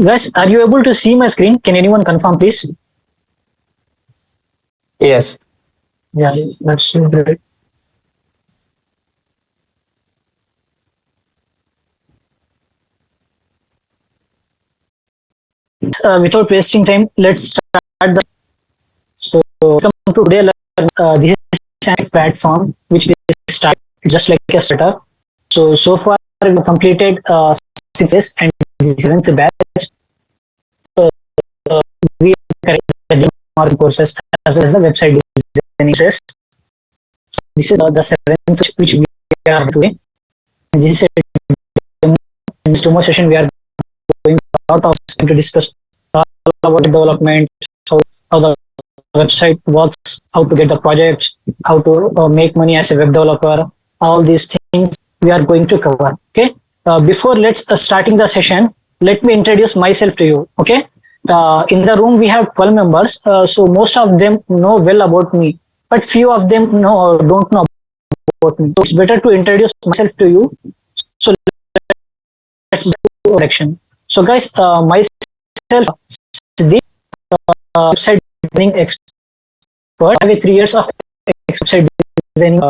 Guys, are you able to see my screen? Can anyone confirm, please? Yes. Yeah, that's great. Without wasting time, let's start the. So, welcome to today. This is a platform which we start just like a startup. So far we completed 6 days and this is seventh batch. Uh, we are marketing courses as well as the website designing courses. This is the seventh which we are doing. And this is a demo. In this demo session, we are going a lot of to discuss all about development, how the website works, how to get the projects, how to make money as a web developer, all these things we are going to cover. Okay. Before let's starting the session, let me introduce myself to you. Okay. In the room we have 12 members, so most of them know well about me, but few of them don't know about me. So it's better to introduce myself to you. So let's do direction. So guys, myself, Siddhi, website designing expert. I have 3 years of website designing.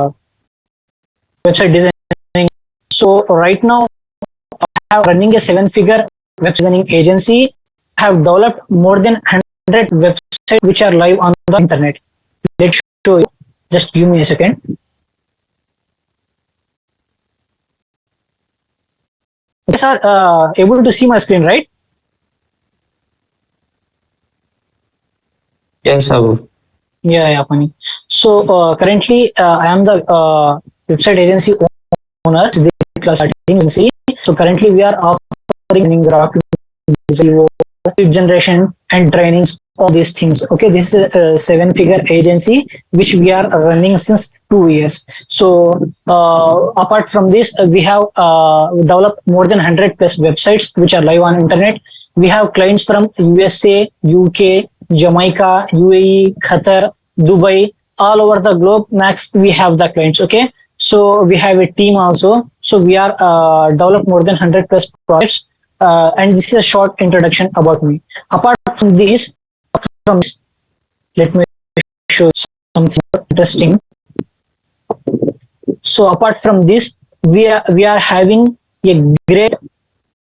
Website designing. So right now, I am running a seven-figure web designing agency. I have developed more than 100 websites which are live on the internet. Let's show you. Just give me a second. You guys are able to see my screen, right? Yes, Abu. Yeah, funny. So currently, I am the website agency owner. The class starting agency. So currently, we are offering graphic design, lead generation, and trainings. All these things. Okay, this is a seven-figure agency which we are running since 2 years. So apart from this, we have developed more than 100 plus websites which are live on internet. We have clients from USA, UK, Jamaica, UAE, Qatar, Dubai, all over the globe. Max, we have the clients. Okay, so we have a team also. So we are developed more than 100 plus projects. And this is a short introduction about me. Apart from this, let me show you something interesting. So apart from this, we are having a great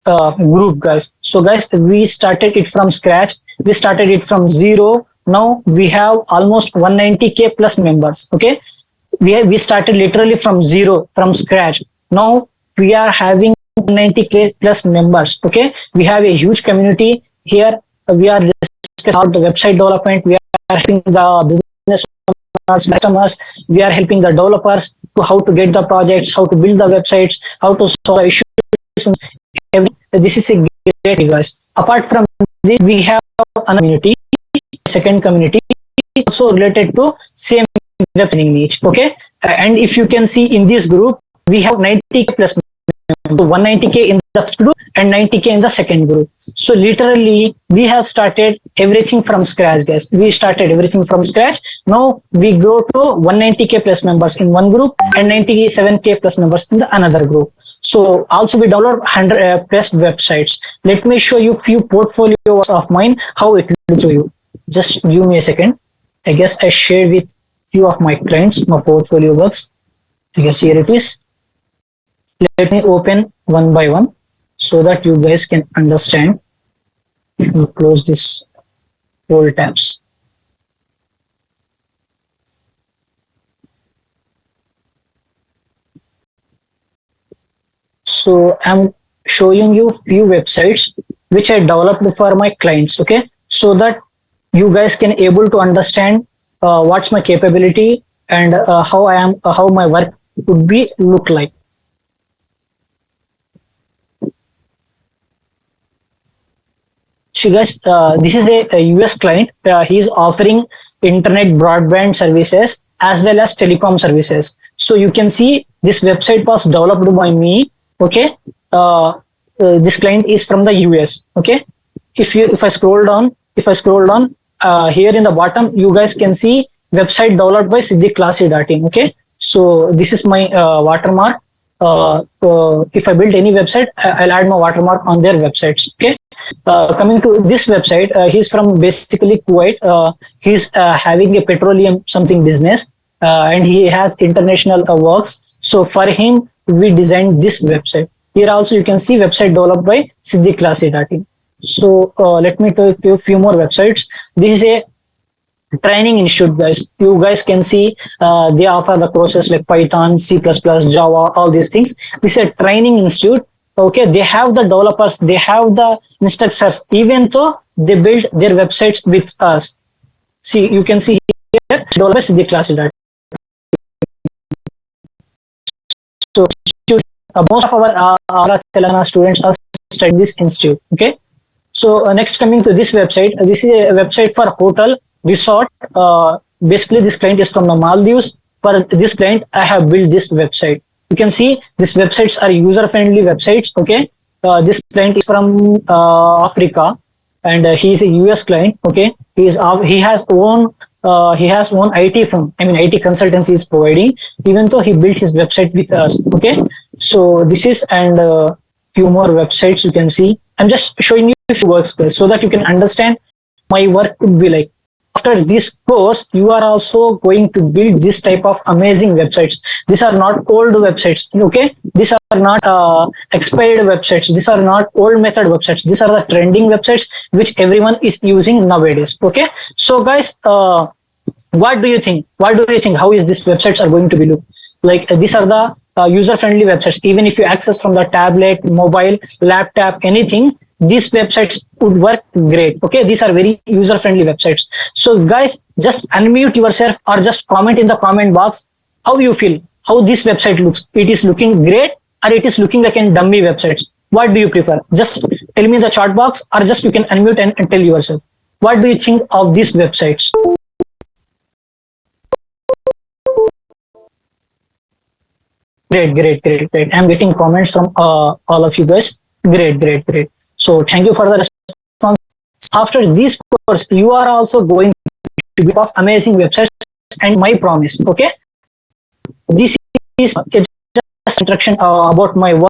group, guys. So guys, we started it from scratch. We started it from zero. Now we have almost 190k plus members. Okay, we started literally from zero, from scratch. Now we are having 190k plus members. Okay, we have a huge community here. We are discussing about the website development. We are helping the business owners, customers. We are helping the developers to how to get the projects, how to build the websites, how to solve issues. This is a great, guys. Apart from this, we have another community, second community, also related to same web training niche. Okay, and if you can see in this group, we have 90k plus members, 190k in the first group and 90k in the second group. So literally, we have started everything from scratch, guys. We started everything from scratch. Now we go to 190k plus members in one group and 97k plus members in the another group. So also we download 100 plus websites. Let me show you few portfolios of mine, how it looks to you. Just give me a second. I guess I shared with few of my clients my portfolio works. I guess here it is. Let me open one by one so that you guys can understand. Let me close this all tabs. So I'm showing you few websites which I developed for my clients. Okay, so that you guys can able to understand what's my capability and how I am, how my work would be look like. So guys, this is a US client. He is offering internet broadband services as well as telecom services. So you can see this website was developed by me. Okay, this client is from the US. Okay, if I scroll down, here in the bottom, you guys can see website developed by siddhiklasi.in. Okay, so this is my watermark. if I build any website, I'll add my watermark on their websites. Okay. Coming to this website, he's from basically Kuwait. He's having a petroleum something business, and he has international works. So for him, we designed this website. Here also you can see website developed by Siddhiklasi.in. So let me tell you a few more websites. This is a training institute, guys. You guys can see they offer the courses like Python, C++, Java, all these things. This is a training institute. Okay, they have the developers, they have the instructors, even though they build their websites with us. See, you can see here, developers the class. So most of our Telangana students are studying this institute. Okay. So next, coming to this website, this is a website for hotel resort. Basically, this client is from the Maldives. For this client, I have built this website. You can see these websites are user-friendly websites. Okay, this client is from Africa, and he is a US client. Okay, he has own IT firm. I mean, IT consultancy is providing. Even though he built his website with us. Okay, so this is and few more websites you can see. I'm just showing you a few works, guys, so that you can understand my work could be like. After this course, you are also going to build this type of amazing websites. These are not old websites, okay? These are not expired websites. These are not old method websites. These are the trending websites which everyone is using nowadays, okay? So guys, what do you think? What do you think? How is these websites are going to be look? Like these are the user-friendly websites. Even if you access from the tablet, mobile, laptop, anything, these websites would work great. Okay, these are very user-friendly websites. So guys, just unmute yourself or just comment in the comment box how you feel, how this website looks. It is looking great or it is looking like a dummy websites. What do you prefer? Just tell me in the chat box, or just you can unmute and tell yourself. What do you think of these websites? Great. I'm getting comments from all of you guys. Great. So thank you for the response. After this course, you are also going to be of amazing websites and my promise. Okay, this is just introduction about my work.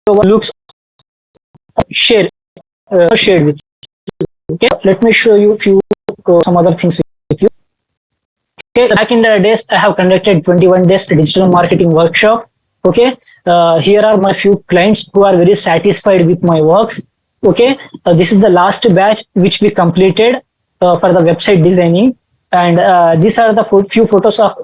Looks shared with you. Okay, let me show you few some other things with you. Okay, back in the days, I have conducted 21 days digital marketing workshop. Okay, here are my few clients who are very satisfied with my works. Okay, this is the last batch which we completed for the website designing, and these are the few photos of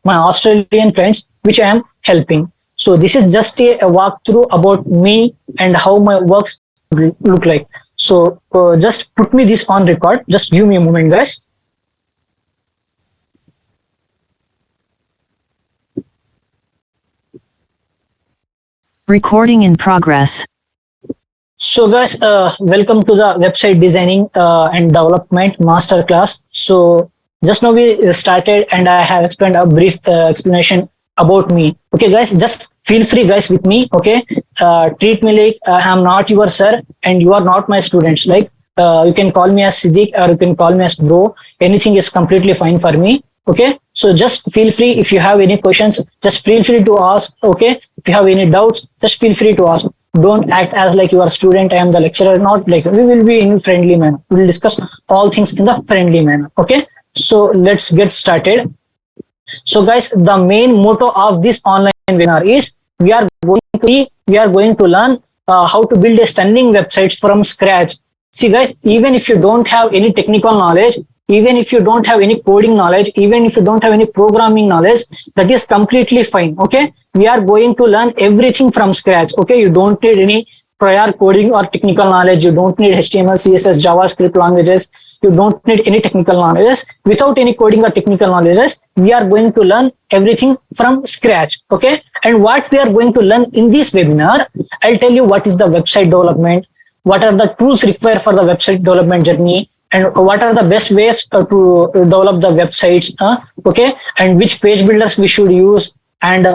my Australian clients which I am helping. So this is just a walkthrough about me and how my works look like. So just put me this on record. Just give me a moment, guys. Recording in progress. So guys, welcome to the website designing and development masterclass. So just now we started and I have explained a brief explanation about me. Okay guys, just feel free guys with me. Okay, treat me like I'm not your sir and you are not my students. Like you can call me as Siddiq or you can call me as bro. Anything is completely fine for me. Okay, so just feel free. If you have any questions, just feel free to ask. Okay, if you have any doubts, just feel free to ask. Don't act as like you are a student, I am the lecturer. Not like, we will be in friendly manner. We will discuss all things in the friendly manner. Okay, so let's get started. So guys, the main motto of this online webinar is we are going to learn how to build a stunning website from scratch. See guys, even if you don't have any technical knowledge, even if you don't have any coding knowledge, even if you don't have any programming knowledge, that is completely fine. Okay, we are going to learn everything from scratch. Okay, you don't need any prior coding or technical knowledge. You don't need HTML, CSS, JavaScript languages. You don't need any technical knowledge. Without any coding or technical knowledge, we are going to learn everything from scratch. Okay, and what we are going to learn in this webinar, I'll tell you what is the website development, what are the tools required for the website development journey, and what are the best ways to develop the websites, okay, and which page builders we should use, and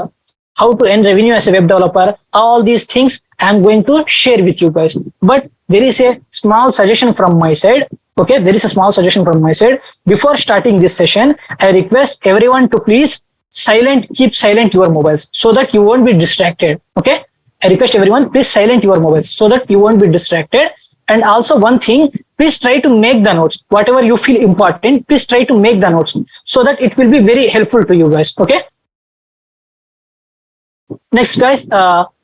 how to earn revenue as a web developer. All these things I'm going to share with you guys. But there is a small suggestion from my side. Okay, there is a small suggestion from my side. Before starting this session, I request everyone to please keep silent your mobiles so that you won't be distracted. Okay. I request everyone, please silent your mobiles so that you won't be distracted. And also one thing, please try to make the notes. Whatever you feel important, please try to make the notes so that it will be very helpful to you guys. Okay. Next, guys,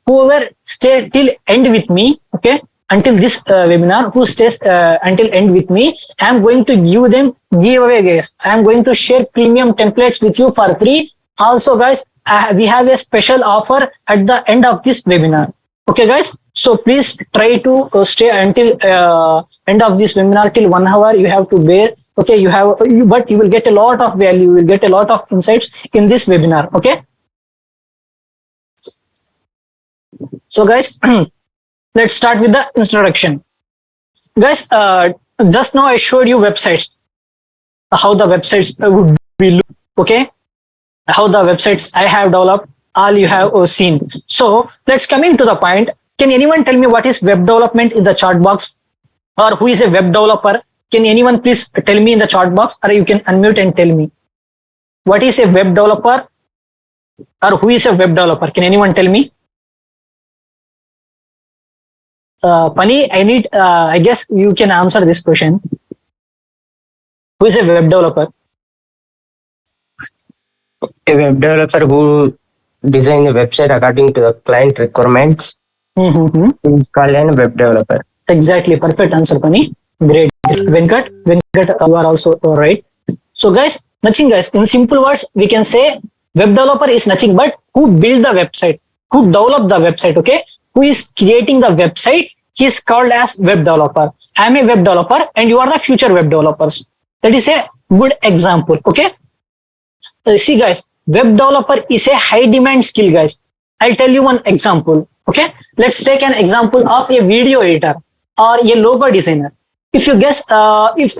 whoever stay till end with me, okay, until this webinar, who stays until end with me, I am going to give them giveaway, guys. I am going to share premium templates with you for free. Also, guys, we have a special offer at the end of this webinar. Okay, guys. So please try to stay until end of this webinar till 1 hour. You have to bear. Okay, but you will get a lot of value. You will get a lot of insights in this webinar. Okay. So guys, let's start with the introduction. Guys, just now I showed you websites, how the websites would be look, okay? How the websites I have developed, all you have seen. So let's coming to the point. Can anyone tell me what is web development in the chat box, or who is a web developer? Can anyone please tell me in the chat box, or you can unmute and tell me what is a web developer, or who is a web developer? Can anyone tell me? Pani, I guess you can answer this question. Who is a web developer? A web developer who design a website according to the client requirements is called a web developer. Exactly, perfect answer, Pani. Great. Venkat, you are also right. So guys, nothing guys. In simple words, we can say web developer is nothing but who build the website, who develop the website, okay? Who is creating the website, he is called as web developer. I am a web developer and you are the future web developers. That is a good example, okay? See guys, web developer is a high demand skill, guys. I'll tell you one example, okay? Let's take an example of a video editor or a logo designer. If you guess,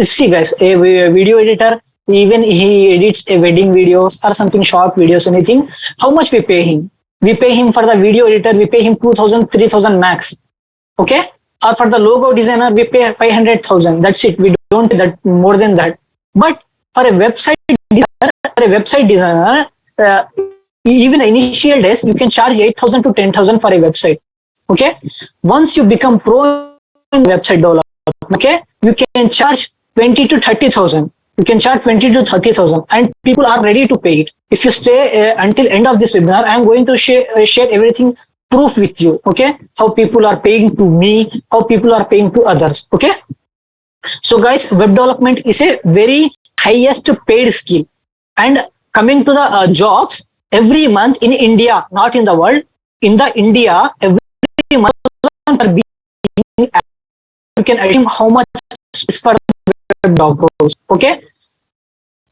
see guys, a video editor, even he edits a wedding videos or something short videos, anything, how much we pay him? We pay him for the video editor, we pay him 2,000, 3,000 max. Okay? Or for the logo designer, we pay 500,000. That's it. We don't pay that more than that. But for a website designer, even initial days, you can charge 8,000 to 10,000 for a website. Okay? Once you become pro in website development, okay, you can charge 20 to 30,000. You can charge 20 to 30,000 and people are ready to pay it. If you stay until end of this webinar, I am going to share everything proof with you. Okay. How people are paying to me, how people are paying to others. Okay. So guys, web development is a very highest paid skill. And coming to the jobs, every month in India, not in the world, in the India, every month you can assume how much is for web developers. Okay.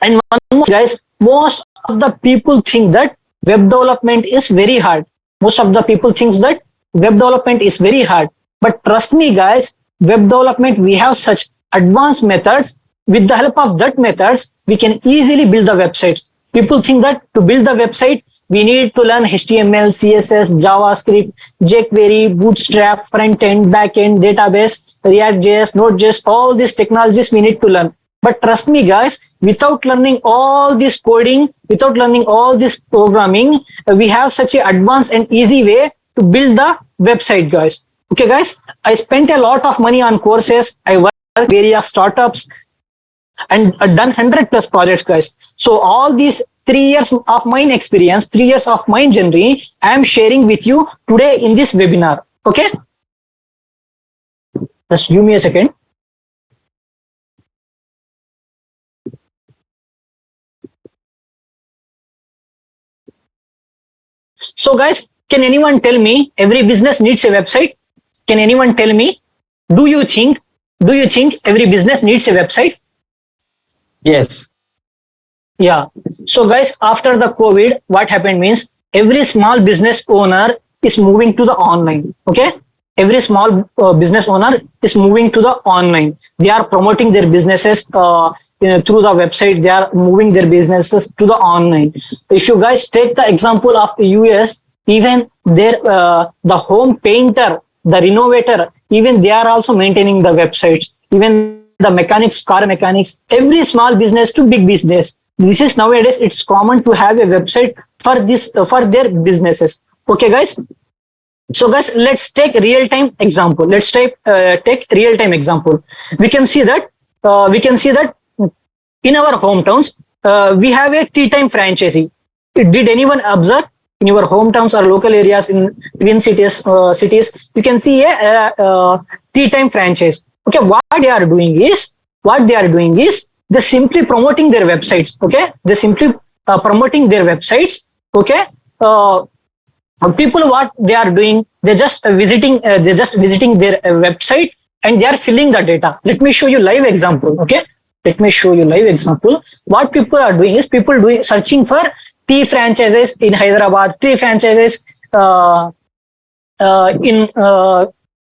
And one more, guys, most of the people think that web development is very hard. Most of the people think that web development is very hard. But trust me, guys, web development, we have such advanced methods. With the help of that methods, we can easily build the websites. People think that to build the website, we need to learn HTML, CSS, JavaScript, jQuery, Bootstrap, front end, back end, database, React.js, Node.js, all these technologies we need to learn. But trust me, guys, without learning all this coding, without learning all this programming, we have such an advanced and easy way to build the website, guys. Okay, guys, I spent a lot of money on courses. I worked with various startups and done 100+ projects, guys. So all these 3 years of mine experience, 3 years of mine journey, I am sharing with you today in this webinar. Okay? Just give me a second. So guys, can anyone tell me every business needs a website? Can anyone tell me, do you think every business needs a website? Yes. Yeah. So guys, after the COVID, what happened means every small business owner is moving to the online. Okay. Every small business owner is moving to the online. They are promoting their businesses through the website. They are moving their businesses to the online. If you guys take the example of the US, even their the home painter, the renovator, even they are also maintaining the websites. Even the mechanics, car mechanics, every small business to big business, this is nowadays it's common to have a website for this for their businesses. Okay, guys. So guys, let's take real time example. Let's take real time example. We can see that in our hometowns we have a tea time franchisee. Did anyone observe in your hometowns or local areas in twin cities? You can see a tea time franchise. Okay, what they are doing is they simply promoting their websites. Okay, they simply promoting their websites. Okay. People what they are doing, they're just visiting their website and they are filling the data. Let me show you live example. Okay, let me show you live example. What people are doing is people doing searching for tea franchises in Hyderabad, tea franchises in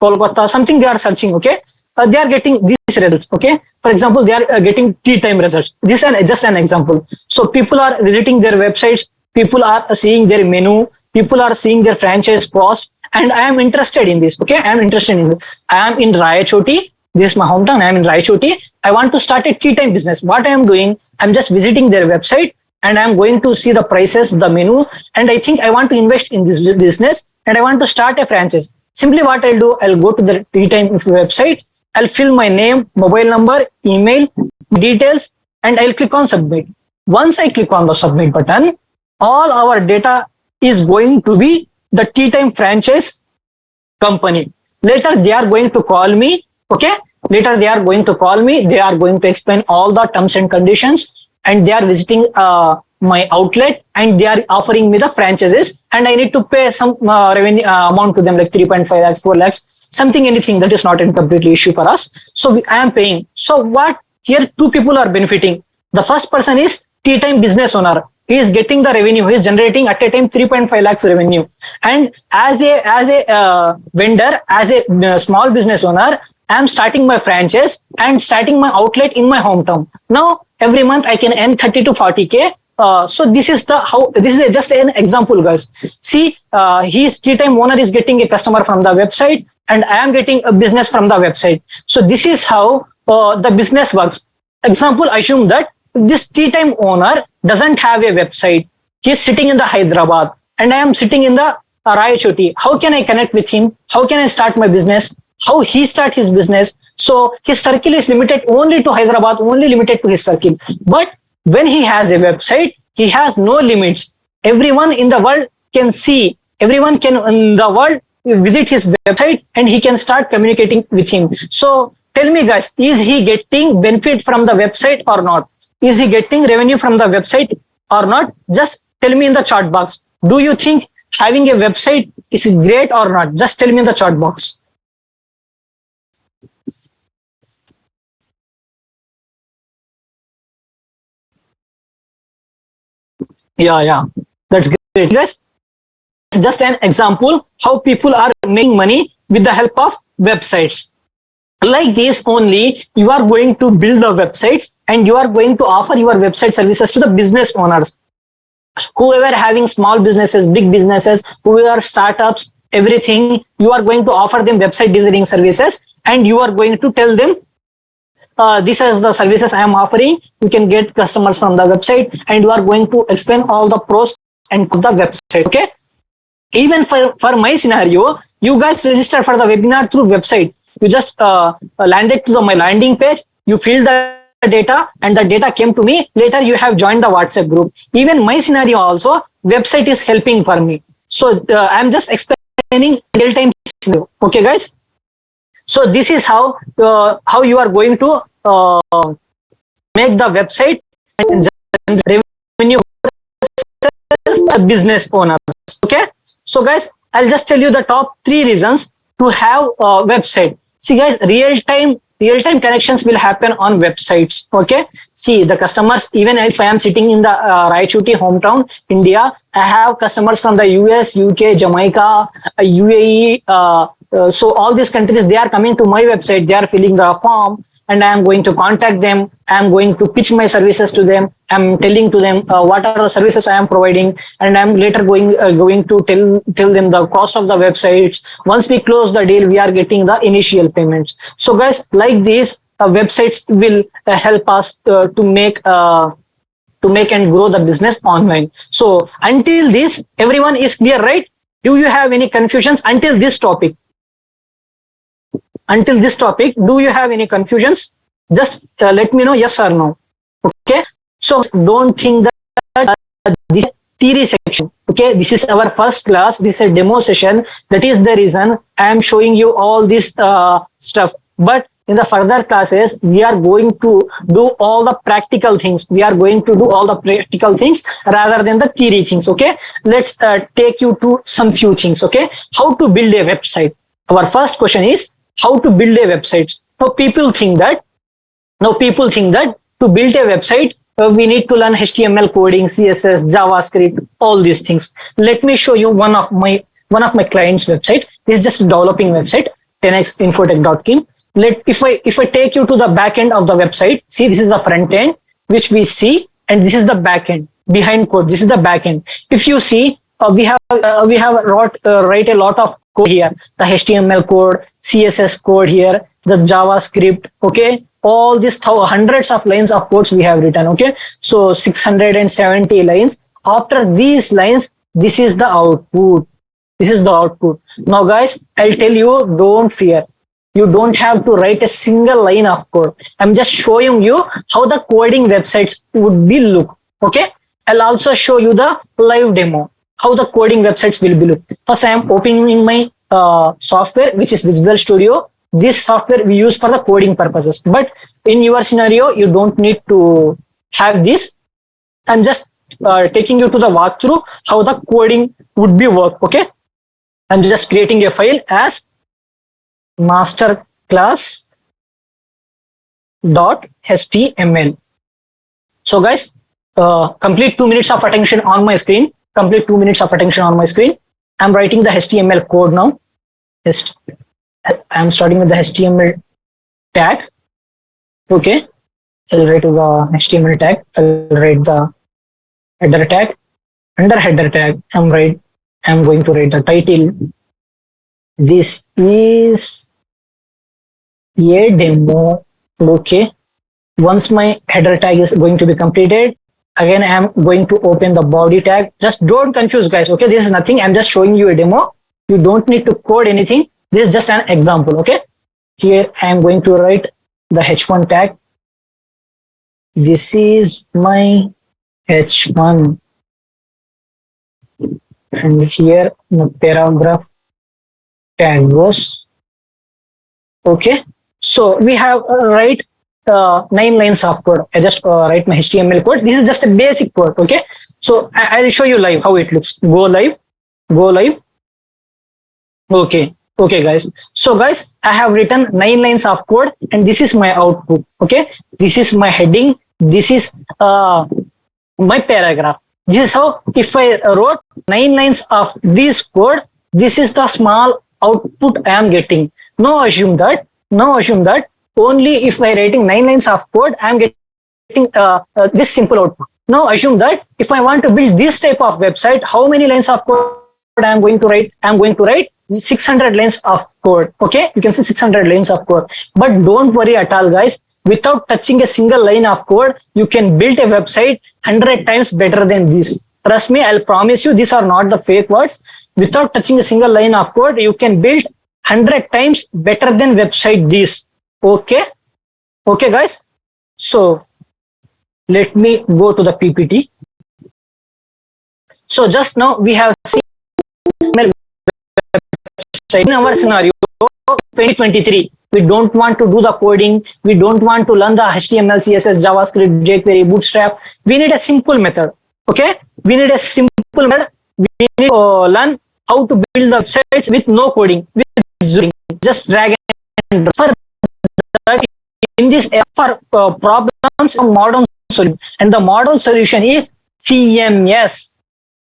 Kolkata, something they are searching. Okay, they are getting these results. Okay, for example, they are getting tea time results. This is just an example. So people are visiting their websites, people are seeing their menu, people are seeing their franchise cost, and I am interested in this. Okay, I am interested in this. I am in Rayachoti. This is my hometown. I am in Rayachoti. I want to start a tea time business. What I am doing, I'm just visiting their website and I'm going to see the prices, the menu, and I think I want to invest in this business and I want to start a franchise. Simply what I'll do, I'll go to the tea time website. I'll fill my name, mobile number, email, details, and I'll click on submit. Once I click on the submit button, all our data is going to be the tea time franchise company. Later they are going to call me. Okay, later they are going to call me. They are going to explain all the terms and conditions, and they are visiting my outlet and they are offering me the franchises, and I need to pay some revenue amount to them, like 3.5 lakhs, 4 lakhs, something, anything. That is not a completely issue for us. So I am paying. So what here, two people are benefiting. The first person is tea time business owner. He is getting the revenue. He is generating at a time 3.5 lakhs revenue. And as a vendor, as a small business owner, I am starting my franchise and starting my outlet in my hometown. Now every month I can earn 30 to 40k. So this is just an example, guys. See, his tea time owner is getting a customer from the website, and I am getting a business from the website. So this is how the business works. Example, assume that this tea time owner doesn't have a website. He is sitting in the Hyderabad, and I am sitting in the Rayachoti. How can I connect with him? How can I start my business? How he start his business? So his circle is limited only to Hyderabad, only limited to his circle. But when he has a website, he has no limits. Everyone in the world can see. Everyone can in the world visit his website, and he can start communicating with him. So tell me, guys, is he getting benefit from the website or not? Is he getting revenue from the website or not? Just tell me in the chat box. Do you think having a website is great or not? Just tell me in the chat box. Yeah, that's great, guys. Just an example how people are making money with the help of websites. Like this only, you are going to build the websites and you are going to offer your website services to the business owners. Whoever having small businesses, big businesses, whoever startups, everything, you are going to offer them website designing services, and you are going to tell them, this is the services I am offering. You can get customers from the website, and you are going to explain all the pros and the website. Okay. Even for my scenario, you guys register for the webinar through website. You just landed to my landing page. You fill the data, and the data came to me. Later, you have joined the WhatsApp group. Even my scenario also, website is helping for me. So I'm just explaining real time scenario. Okay, guys. So this is how you are going to make the website and generate revenue for business owners. Okay. So guys, I'll just tell you the top 3 reasons to have a website. See guys, real time connections will happen on websites. Okay. See the customers, even if I am sitting in the Raichurti hometown, India, I have customers from the US, UK, Jamaica, UAE, so all these countries, they are coming to my website, they are filling the form, and I am going to contact them. I am going to pitch my services to them. I'm telling to them what are the services I am providing, and I'm later going to tell them the cost of the websites. Once we close the deal, we are getting the initial payments. So guys, like this, websites will help us to to make and grow the business online. So until this, everyone is clear, right? Do you have any confusions until this topic? Until this topic, do you have any confusions? Just let me know yes or no. Okay. So don't think that this is theory section. Okay, this is our first class. This is a demo session. That is the reason I am showing you all this stuff. But in the further classes, we are going to do all the practical things. We are going to do all the practical things rather than the theory things. Okay, let's take you to some few things. Okay, how to build a website. Our first question is how to build a website. Now people think that to build a website, we need to learn HTML coding, CSS, JavaScript, all these things. Let me show you one of my clients' website. This is just a developing website, 10xinfotech.com. If I take you to the back end of the website, see, this is the front end which we see, and this is the back end behind code. This is the back end. If you see, we have write a lot of code here, the HTML code, CSS code here, the JavaScript. Okay, all these hundreds of lines of codes we have written. Okay, so 670 lines. After these lines, this is the output. This is the output. Now guys, I'll tell you, don't fear. You don't have to write a single line of code. I'm just showing you how the coding websites would be look. Okay, I'll also show you the live demo, how the coding websites will be look. First, I am opening my software, which is Visual Studio. This software we use for the coding purposes, but in your scenario, you don't need to have this. I'm just taking you to the walkthrough how the coding would be work. Okay, I'm just creating a file as masterclass.html. So guys, complete 2 minutes of attention on my screen. Complete 2 minutes of attention on my screen. I'm writing the HTML code now. I'm starting with the HTML tag. Okay, I'll write the HTML tag. I'll write the header tag. Under header tag, I'm going to write the title. This is a demo. Okay, once my header tag is going to be completed, again I am going to open the body tag. Just don't confuse, guys. Okay, this is nothing. I'm just showing you a demo. You don't need to code anything. This is just an example. Okay, here I am going to write the h1 tag. This is my h1, and here the paragraph tag goes. Okay, so we have 9 lines of code. I just write my HTML code. This is just a basic code. Okay, so I'll show you live how it looks. Go live. Okay guys, so guys, I have written 9 lines of code, and this is my output. Okay, this is my heading, this is my paragraph. This is how, if I wrote 9 lines of this code, this is the small output I am getting. Now assume that only if I writing 9 lines of code, I am getting this simple output. Now assume that if I want to build this type of website, how many lines of code I am going to write? I am going to write 600 lines of code. Okay, you can see 600 lines of code. But don't worry at all, guys. Without touching a single line of code, you can build a website 100 times better than this. Trust me, I'll promise you, these are not the fake words. Without touching a single line of code, you can build 100 times better than website this. Okay, guys. So let me go to the PPT. So just now we have seen in our scenario 2023, we don't want to do the coding, we don't want to learn the HTML, CSS, JavaScript, jQuery, Bootstrap. We need a simple method. Okay, we need a simple method. We need to learn how to build the websites with no coding, with zooming, just drag and drop. For that, in this for problems, a modern solution, and the modern solution is CMS.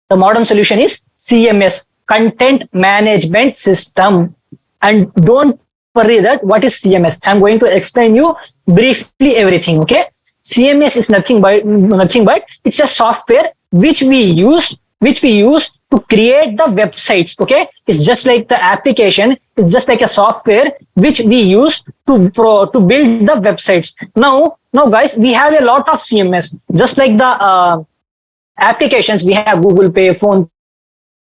The modern solution is CMS, Content Management System. And don't worry that what is CMS. I'm going to explain you briefly everything. Okay, CMS is nothing but it's a software which we use to create the websites. Okay, it's just like the application. It's just like a software which we use to build the websites. Now, guys, we have a lot of CMS, just like the applications. We have Google Pay, Phone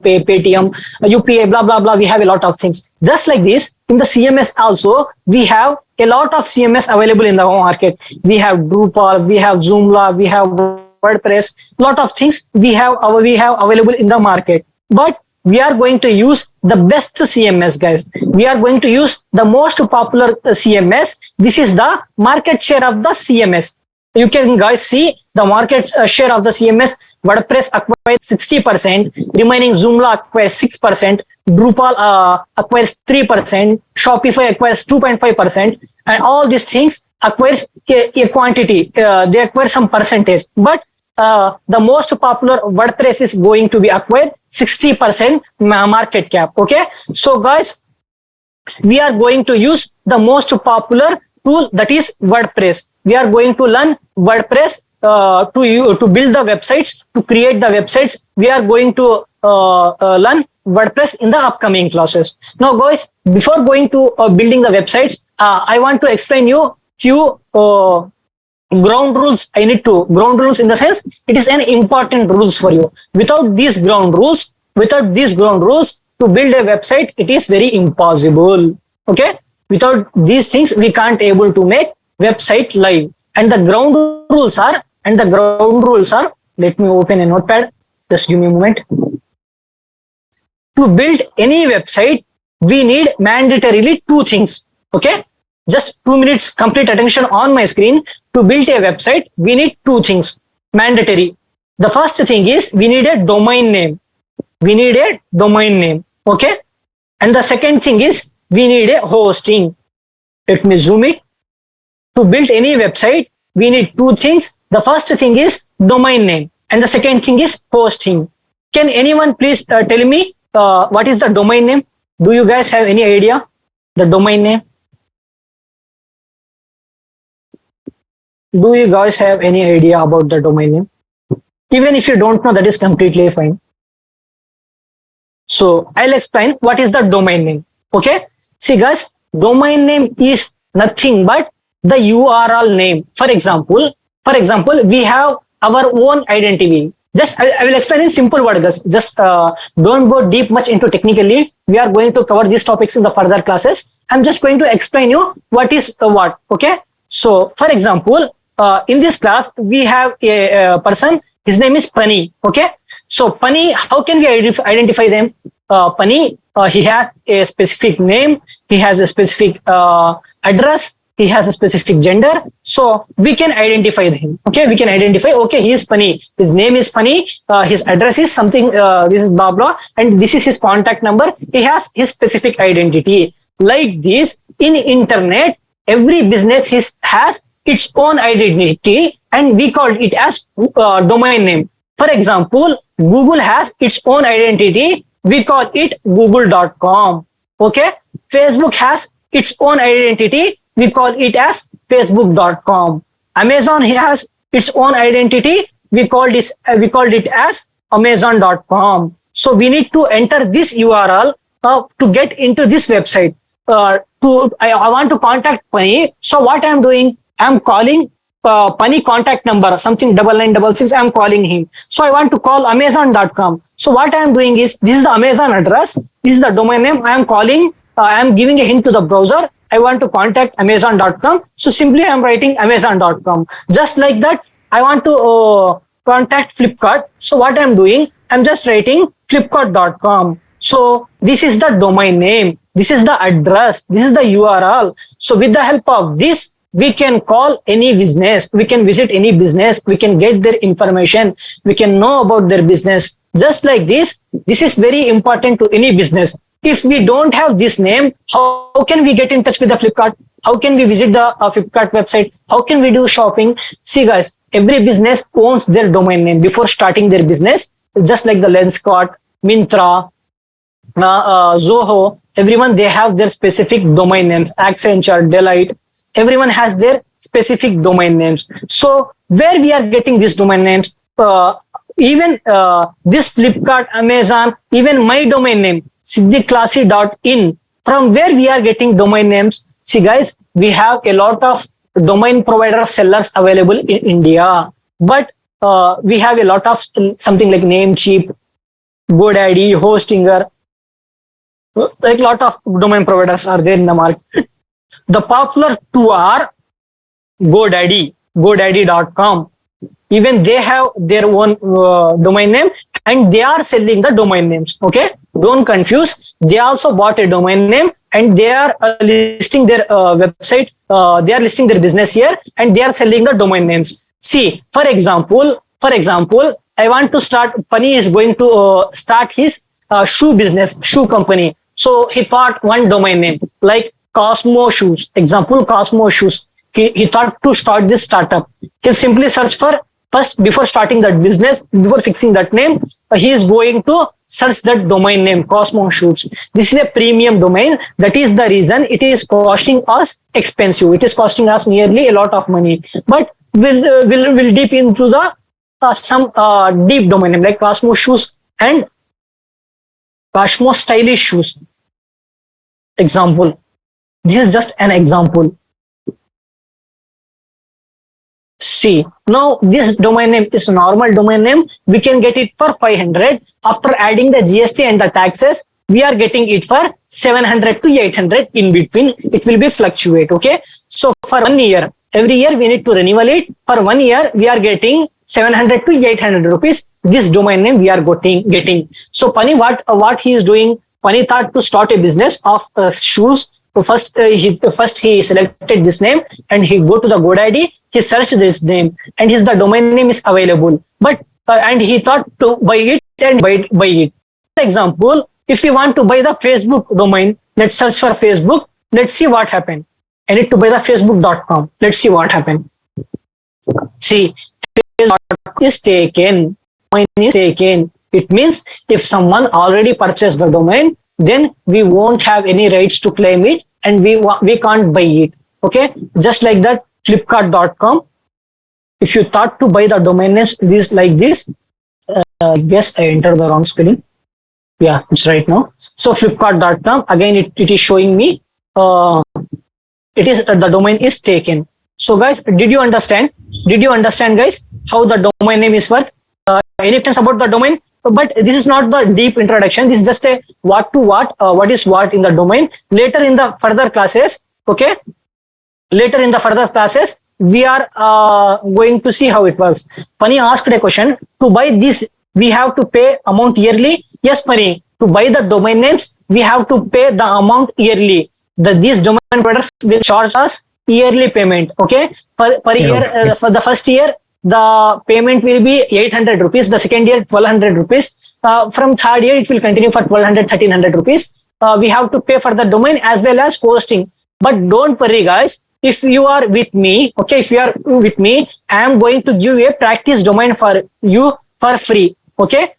Pay, Paytm, UPA, blah blah blah. We have a lot of things. Just like this, in the CMS also, we have a lot of CMS available in the market. We have Drupal, we have Joomla, we have WordPress. Lot of things we have available in the market. But we are going to use the best CMS, guys. We are going to use the most popular CMS. This is the market share of the CMS. You can, guys, see the market share of the CMS. WordPress acquires 60%, remaining Joomla acquires 6%, Drupal acquires 3%, Shopify acquires 2.5%, and all these things acquires a quantity. They acquire some percentage, but the most popular WordPress is going to be acquired 60% market cap. Okay, so guys, we are going to use the most popular tool, that is WordPress. We are going to learn WordPress to build the websites, to create the websites. We are going to learn WordPress in the upcoming classes. Now, guys, before going to building the websites, I want to explain you few ground rules. Ground rules in the sense, it is an important rules for you. Without these ground rules, to build a website, it is very impossible. Okay, without these things, we can't able to make website live. And the ground rules are, let me open a notepad. Just give me a moment. To build any website, we need mandatorily two things. Okay, just 2 minutes complete attention on my screen. To build a website, we need two things mandatory. The first thing is we need a domain name. Okay, and the second thing is we need a hosting. Let me zoom it. To build any website, we need two things. The first thing is domain name, and the second thing is hosting. Can anyone please tell me what is the domain name? Do you guys have any idea? The domain name? Do you guys have any idea about the domain name? Even if you don't know, that is completely fine. So I'll explain what is the domain name. Okay. See, guys, domain name is nothing but the URL name. For example, we have our own identity. Just I will explain in simple words, guys. Just don't go deep much into technically. We are going to cover these topics in the further classes. I'm just going to explain you what is what. Okay. So, for example, in this class we have a person. His name is Pani. Okay. So Pani, how can we identify them? Pani, he has a specific name. He has a specific address. He has a specific gender, so we can identify him. Okay, we can identify, okay, he is Pani, his name is Pani, his address is something, this is blah blah, and this is his contact number. He has his specific identity. Like this, in internet, every business has its own identity, and we call it as domain name. For example, Google has its own identity. We call it google.com. Okay, Facebook has its own identity. We call it as facebook.com. Amazon has its own identity. We called it as amazon.com. So we need to enter this URL to get into this website. I want to contact Pani. So what I'm doing, I'm calling Pani contact number, something 9966. I'm calling him. So I want to call amazon.com. So what I'm doing is, this is the Amazon address. This is the domain name. I am calling. I am giving a hint to the browser. I want to contact amazon.com. So simply I'm writing amazon.com. Just like that, I want to contact Flipkart. So what I'm doing, I'm just writing flipkart.com. So this is the domain name. This is the address. This is the URL. So with the help of this, we can call any business. We can visit any business. We can get their information. We can know about their business. Just like this is very important to any business. If we don't have this name, how can we get in touch with the Flipkart? How can we visit the Flipkart website? How can we do shopping? See, guys, every business owns their domain name before starting their business. Just like the Lenskart, Myntra, Zoho, everyone, they have their specific domain names. Accenture, Deloitte, everyone has their specific domain names. So where we are getting these domain names? even this Flipkart, Amazon, even my domain name, siddhiklasi.in, from where we are getting domain names. See, guys, we have a lot of domain provider sellers available in India, but we have a lot of something like Namecheap, GoDaddy, Hostinger, like a lot of domain providers are there in the market. The popular two are GoDaddy, GoDaddy.com. Even they have their own domain name and they are selling the domain names. Okay, don't confuse. They also bought a domain name and they are listing their website. They are listing their business here and they are selling the domain names. See, for example, I want to start. Pani is going to start his shoe business, shoe company. So he thought one domain name like Cosmo Shoes. Example, Cosmo Shoes. He thought to start this startup. He'll simply search for first before starting that business, before fixing that name, he is going to search that domain name, Cosmo Shoots. This is a premium domain. That is the reason it is costing us expensive. It is costing us nearly a lot of money. But we'll deep into the some deep domain name like Cosmo Shoes and Cosmo Stylish Shoes. Example. This is just an example. See, now this domain name is a normal domain name. We can get it for 500. After adding the GST and the taxes, we are getting it for 700 to 800 in between. It will be fluctuate. Okay. So for 1 year, every year we need to renew it. For 1 year, we are getting 700 to 800 rupees. This domain name we are getting. So Pani, what he is doing? Pani thought to start a business of shoes. So first he selected this name and he go to the GoDaddy. He searched this name and his the domain name is available. But and he thought to buy it and buy it. For example, if you want to buy the Facebook domain, let's search for Facebook. Let's see what happened. I need to buy the Facebook.com. Let's see what happened. See, Facebook is taken. Domain is taken. It means if someone already purchased the domain, then we won't have any rights to claim it and we can't buy it. Okay, just like that Flipkart.com. If you thought to buy the domain names this like this, I guess I entered the wrong spelling. Yeah, it's right now. So Flipkart.com, again it is showing me it is the domain is taken. So guys, did you understand guys how the domain name is work? Any questions about the domain? But this is not the deep introduction. This is just a what is what in the domain. Later in the further classes, okay, we are going to see how it works. Pani asked a question. To buy this, we have to pay amount yearly. Yes, Pani. To buy the domain names, we have to pay the amount yearly. These domain providers will charge us yearly payment. Okay, per year. For the first year, the payment will be 800 rupees. The second year, 1200 rupees. From third year, it will continue for 1200, 1300 rupees. We have to pay for the domain as well as hosting. But don't worry, guys. If you are with me, okay, if you are with me, I am going to give a practice domain for you for free. Okay.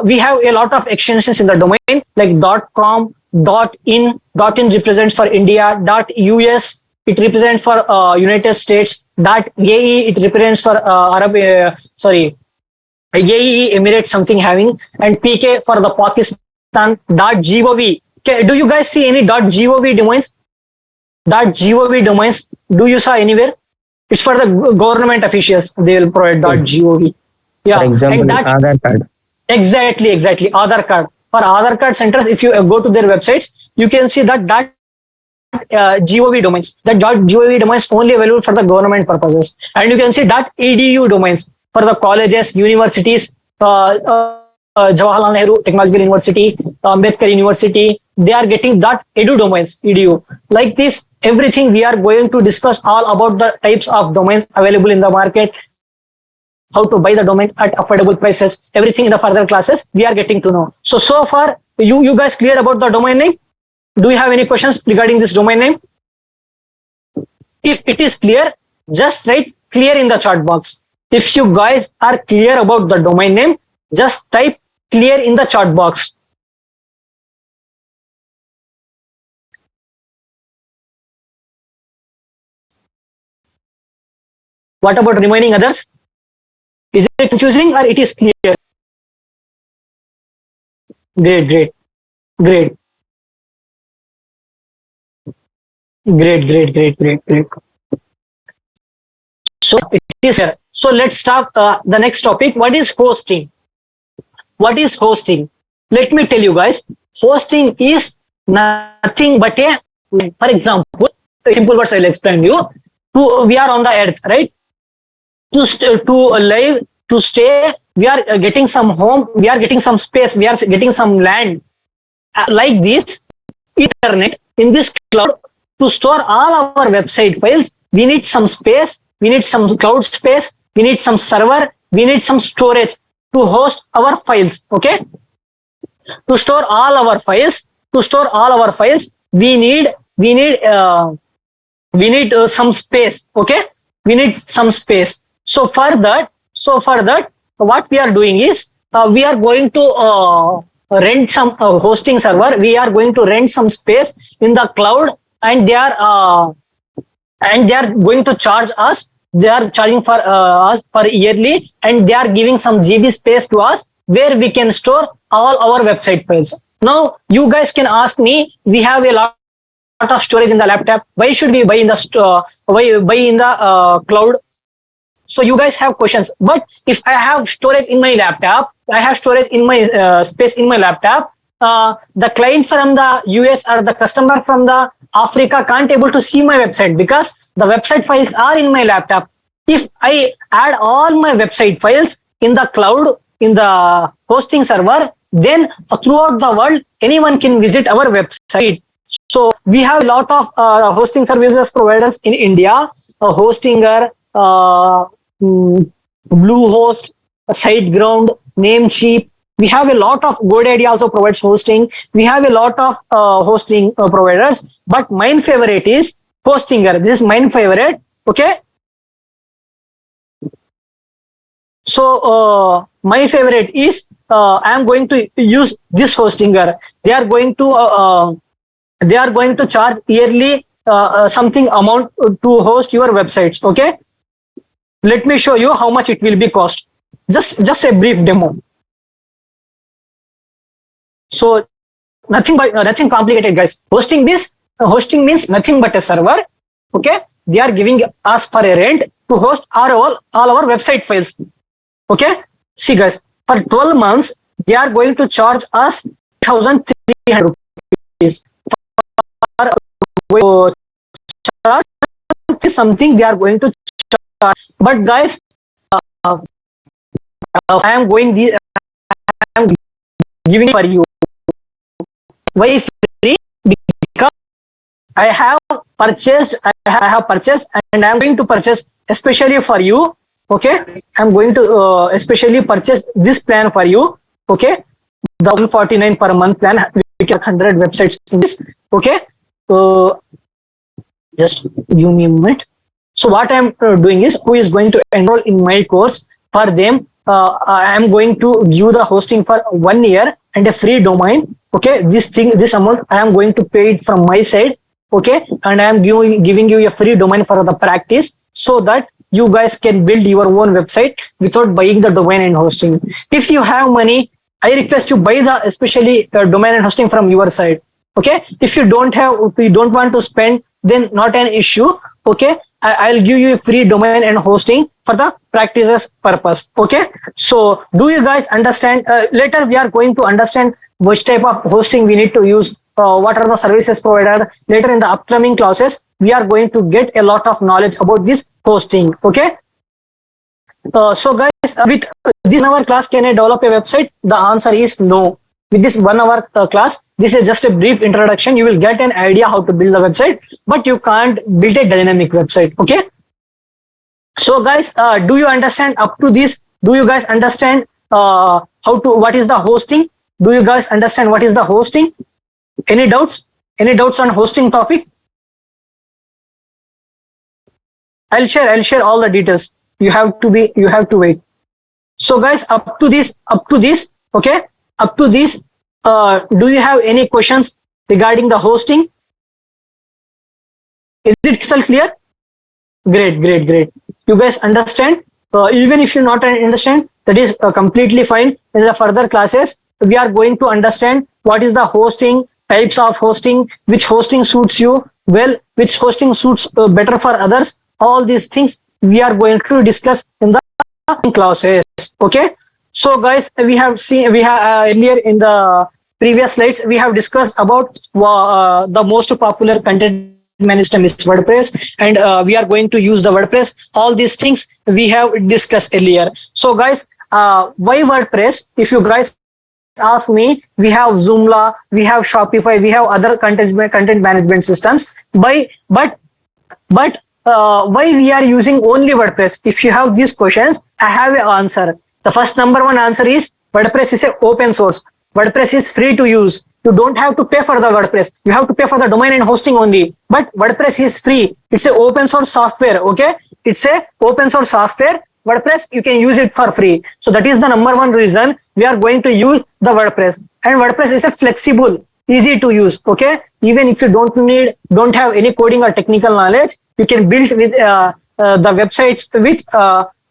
We have a lot of extensions in the domain like .com, .in. .in represents for India. .us. It represents for United States. .ae it represents for AEE Emirates something having, and PK for the Pakistan. .gov. Okay, do you guys see any .gov domains? .gov domains. Do you saw anywhere? It's for the government officials. They will provide .gov. Yeah, for example, and that Aadhaar card. exactly Aadhaar card. For Aadhaar card centers, if you go to their websites, you can see that .gov domains. That .gov domains only available for the government purposes, and you can see .edu domains for the colleges, universities, Jawaharlal Nehru Technological University, Ambedkar University. They are getting .edu domains, edu. Like this, everything we are going to discuss all about the types of domains available in the market, how to buy the domain at affordable prices, everything in the further classes we are getting to know. So far, you guys clear about the domain name? Do you have any questions regarding this domain name? If it is clear, just write clear in the chat box. If you guys are clear about the domain name, just type clear in the chat box. What about remaining others? Is it confusing or it is clear? Great, great, great, great. So it is here. So let's start the next topic. What is hosting? What is hosting? Let me tell you guys. Hosting is nothing but a, for example, simple words I'll explain you. We are on the earth, right? To live, to stay, we are getting some home, we are getting some space, we are getting some land. Like this, internet in this cloud, to store all our website files, we need some space, we need some cloud space, we need some server, we need some storage to host our files. Okay, to store all our files, we need some space. Okay, we need some space. So for that what we are doing is, we are going to rent some hosting server, we are going to rent some space in the cloud, and they are going to charge us, they are charging for us for yearly, and they are giving some GB space to us where we can store all our website files. Now you guys can ask me, we have a lot of storage in the laptop, why should we buy in the why buy in the cloud? So you guys have questions, but if I have storage in my laptop, I have storage in my space in my laptop, the client from the US or the customer from the Africa can't able to see my website because the website files are in my laptop. If I add all my website files in the cloud, in the hosting server, then throughout the world anyone can visit our website. So we have a lot of hosting services providers in India, Hostinger, Bluehost, SiteGround, Namecheap. We have a lot of GoDaddy also provides hosting. We have a lot of hosting providers, but my favorite is Hostinger. This is my favorite. Okay. So my favorite is, I am going to use this Hostinger. They are going to charge yearly something amount to host your websites. Okay. Let me show you how much it will be cost. Just a brief demo. So nothing complicated, guys. Hosting means nothing but a server. Okay, they are giving us for a rent to host all our website files. Okay, see guys, for 12 months they are going to charge us 1,300 rupees. For something they are going to charge. But guys, I am giving for you. Why free? Because I have purchased and I am going to purchase especially for you. Okay, I'm going to especially purchase this plan for you. Okay, the 149 per month plan. We can 100 websites in this. Okay, just give me a minute. So what I'm doing is, who is going to enroll in my course, for them I am going to give the hosting for 1 year and a free domain. Okay, this amount I am going to pay it from my side. Okay, and I am giving you a free domain for the practice, so that you guys can build your own website without buying the domain and hosting. If you have money, I request you buy the especially domain and hosting from your side. Okay, if you don't want to spend, then not an issue. Okay, I'll give you a free domain and hosting for the practices purpose. Okay, so do you guys understand? Later we are going to understand which type of hosting we need to use, what are the services provided. Later in the upcoming classes we are going to get a lot of knowledge about this hosting. Okay, so guys, with this 1 hour class, can I develop a website? The answer is no. With this 1 hour class, this is just a brief introduction. You will get an idea how to build a website, but you can't build a dynamic website. Okay, so guys, do you understand up to this? Do you guys understand what is the hosting? Do you guys understand what is the hosting? Any doubts on hosting topic? I'll share all the details. You have to wait. So guys, up to this, okay, do you have any questions regarding the hosting? Is it crystal clear? Great. You guys understand? Even if you not understand, that is completely fine. In the further classes, we are going to understand what is the hosting, types of hosting, which hosting suits you well, which hosting suits better for others. All these things we are going to discuss in the classes. Okay. So guys, we have earlier in the previous slides we have discussed about the most popular content management system is WordPress, and we are going to use the WordPress. All these things we have discussed earlier. So guys, why WordPress? If you guys ask me, we have Joomla, we have Shopify, we have other content management systems. But why we are using only WordPress? If you have these questions, I have an answer. The first number one answer is WordPress is a open source. WordPress is free to use. You don't have to pay for the WordPress. You have to pay for the domain and hosting only. But WordPress is free. It's a open source software. Okay, it's a open source software. WordPress, you can use it for free. So that is the number one reason we are going to use the WordPress. And WordPress is a flexible, easy to use. Okay, even if you don't have any coding or technical knowledge, you can build with the websites with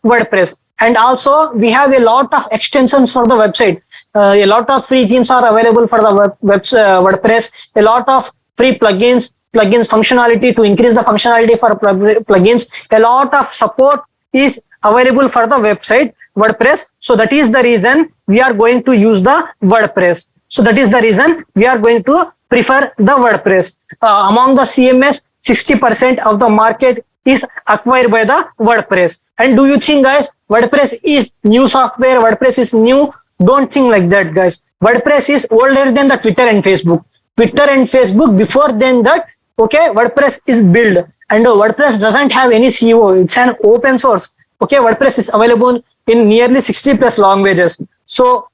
WordPress. And also we have a lot of extensions for the website. A lot of free themes are available for the WordPress. A lot of free plugins functionality to increase the functionality for plugins. A lot of support is available for the website WordPress. So that is the reason we are going to use the WordPress. So that is the reason we are going to prefer the WordPress. Among the CMS, 60% of the market is acquired by the WordPress. And do you think, guys, WordPress is new software? WordPress is new? Don't think like that, guys. WordPress is older than the Twitter and Facebook. Twitter and Facebook, before then that, okay, WordPress is built. And WordPress doesn't have any CEO. It's an open source. Okay, WordPress is available in nearly 60 plus languages. So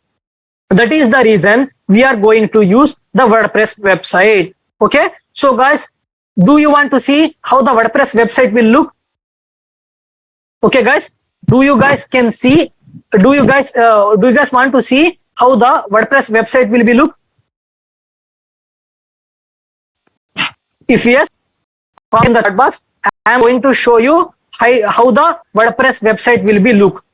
that is the reason we are going to use the WordPress website. Okay, so guys, do you want to see how the WordPress website will look? Okay, guys, do you guys can see? Do you guys want to see how the WordPress website will be look? If yes, comment in the chat box. I am going to show you how the WordPress website will be look.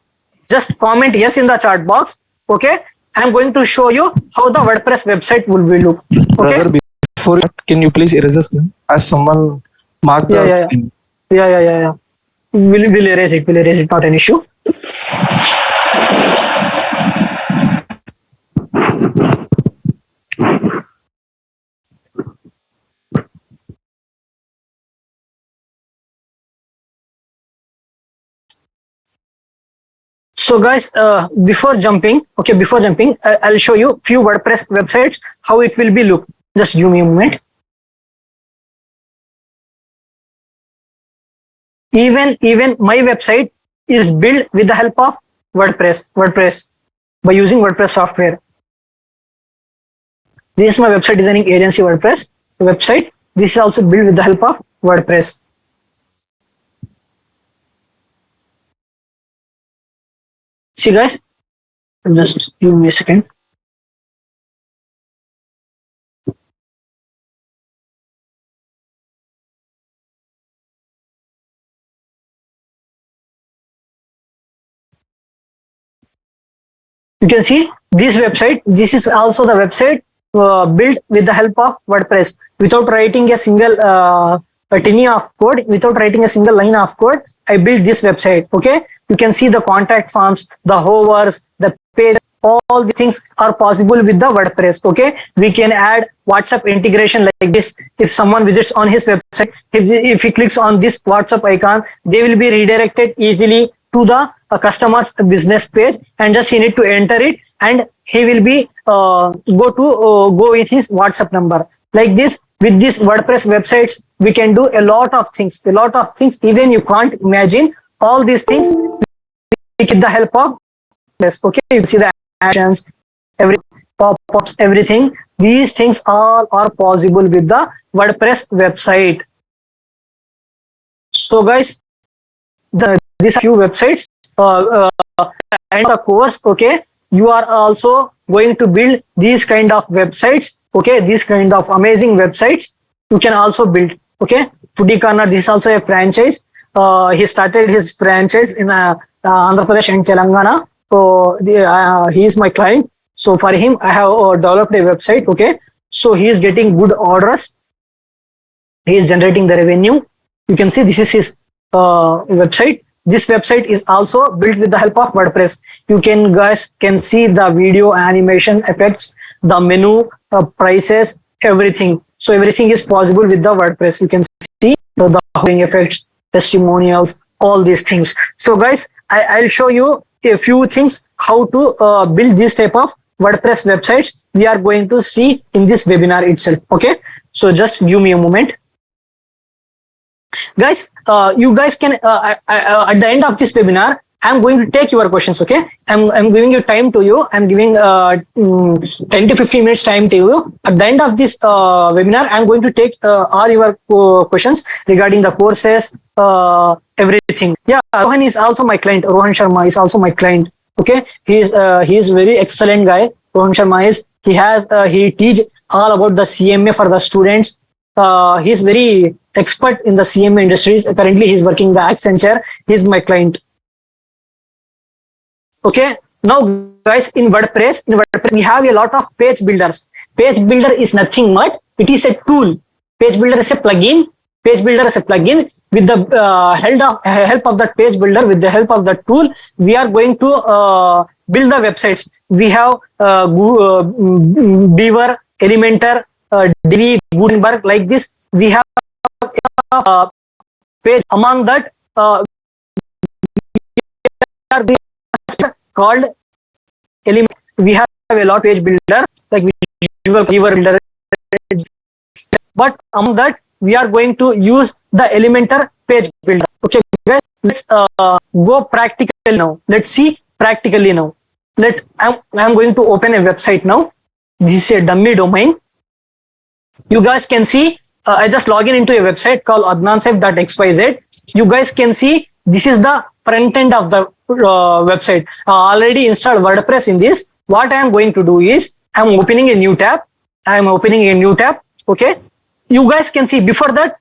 Just comment yes in the chat box. Okay, I am going to show you how the WordPress website will be look. Okay. Brother, before that, can you please erase the screen? As someone marked the screen. Yeah. We'll erase it. We'll erase it. Not an issue. So guys, before jumping, I'll show you few WordPress websites, how it will be look. Just give me a moment. Even my website is built with the help of WordPress by using WordPress software. This is my website designing agency WordPress website. This is also built with the help of WordPress. See guys, just give me a second. You can see this website. This is also the website built with the help of WordPress without writing a single tiny of code, without writing a single line of code. I built this website. Okay, you can see the contact forms, the hovers, the page. All the things are possible with the WordPress. Okay, we can add WhatsApp integration like this. If someone visits on his website, if he clicks on this WhatsApp icon, they will be redirected easily to the customer's business page, and just he need to enter it, and he will be go with his WhatsApp number. Like this, with this WordPress websites, we can do a lot of things. Even you can't imagine all these things with the help of WordPress. Okay, you see the actions, every pop-ups, everything. These things all are possible with the WordPress website. So guys, these few websites and the course. Okay, you are also going to build these kind of websites. Okay, these kind of amazing websites you can also build. Okay, Foodie Corner, this is also a franchise. he started his franchise in Andhra Pradesh and Telangana. So he is my client. So for him, I have developed a website. Okay, so he is getting good orders. He is generating the revenue. You can see this is his website. This website is also built with the help of WordPress. You can guys can see the video animation effects, the menu, prices, everything. So everything is possible with the WordPress. You can see the hovering effects, testimonials, all these things. So guys, I'll show you a few things how to build this type of WordPress websites. We are going to see in this webinar itself. Okay, so just give me a moment. Guys, you guys can at the end of this webinar, I'm going to take your questions. Okay, I'm giving you time to you. I'm giving 10 to 15 minutes time to you. At the end of this webinar, I'm going to take all your questions regarding the courses, everything. Yeah, Rohan is also my client. Rohan Sharma is also my client. Okay, he is very excellent guy. Rohan Sharma is he teach all about the CMA for the students. He's very expert in the CMA industries. Currently, he's working the Accenture. He's my client. Okay. Now, guys, in WordPress, we have a lot of page builders. Page builder is nothing but it is a tool. Page builder is a plugin. Page builder is a plugin. With the help of that page builder, with the help of that tool, we are going to build the websites. We have Beaver, Elementor, Divi, Gutenberg, like this. We have page. Among that, we are called Element. We have a lot of page builder like Visual Beaver builder, but among that, we are going to use the Elementor page builder. Okay, guys, let's go practical now. Let's see practically now. I'm going to open a website now. This is a dummy domain. You guys can see I just log in into a website called adnansef.xyz. You guys can see this is the front end of the website. Already installed WordPress in this. What I am going to do is I'm opening a new tab. Okay. You guys can see before that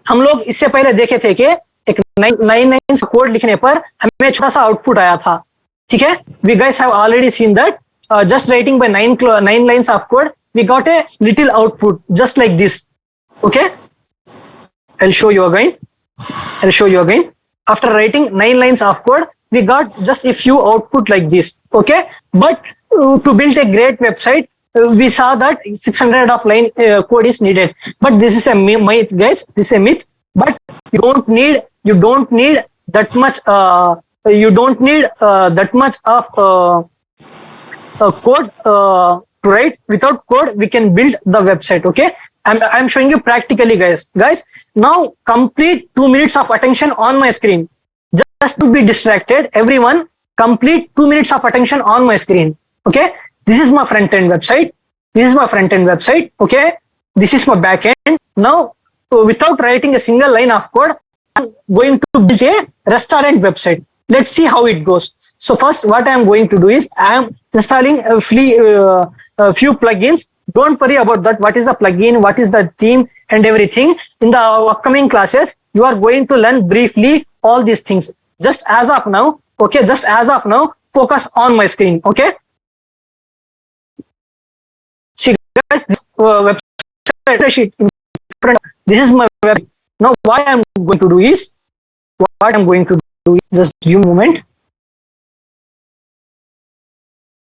हम लोग इससे पहले देखे थे कि एक 9 line code लिखने पर हमें छोटा सा आउटपुट आया था. ठीक है. We guys have already seen that. Just writing by 9 lines of code, we got a little output just like this. Okay, I'll show you again. After writing 9 lines of code, we got just a few output like this. Okay, but to build a great website, we saw that 600 of line code is needed. But this is a myth, guys. This is a myth. But you don't need that much. You don't need that much of code to write. Without code, we can build the website. Okay, I'm showing you practically, guys. Now complete 2 minutes of attention on my screen. Just to be distracted, everyone, complete 2 minutes of attention on my screen. Okay, this is my front end website. Okay, this is my back end. Now, without writing a single line of code, I'm going to build a restaurant website. Let's see how it goes. So first, what I'm going to do is I'm installing a few plugins. Don't worry about that. What is the plugin? What is the theme and everything? In the upcoming classes, you are going to learn briefly all these things. Just as of now, focus on my screen. Okay. See, guys, this website sheet in front. This is my website. Now, what I'm going to do is just give a moment.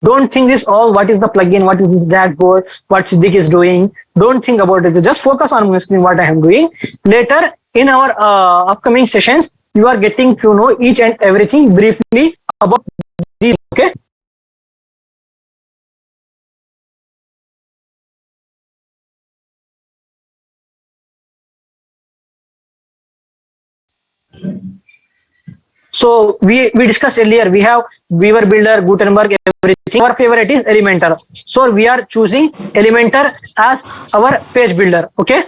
Don't think this all. What is the plugin? What is this dashboard? What Siddiq is doing? Don't think about it. Just focus on my screen. What I am doing. Later in our upcoming sessions, you are getting to know each and everything briefly about these. Okay. So we discussed earlier, we have Beaver Builder, Gutenberg, everything. Our favorite is Elementor. So we are choosing Elementor as our page builder. Okay.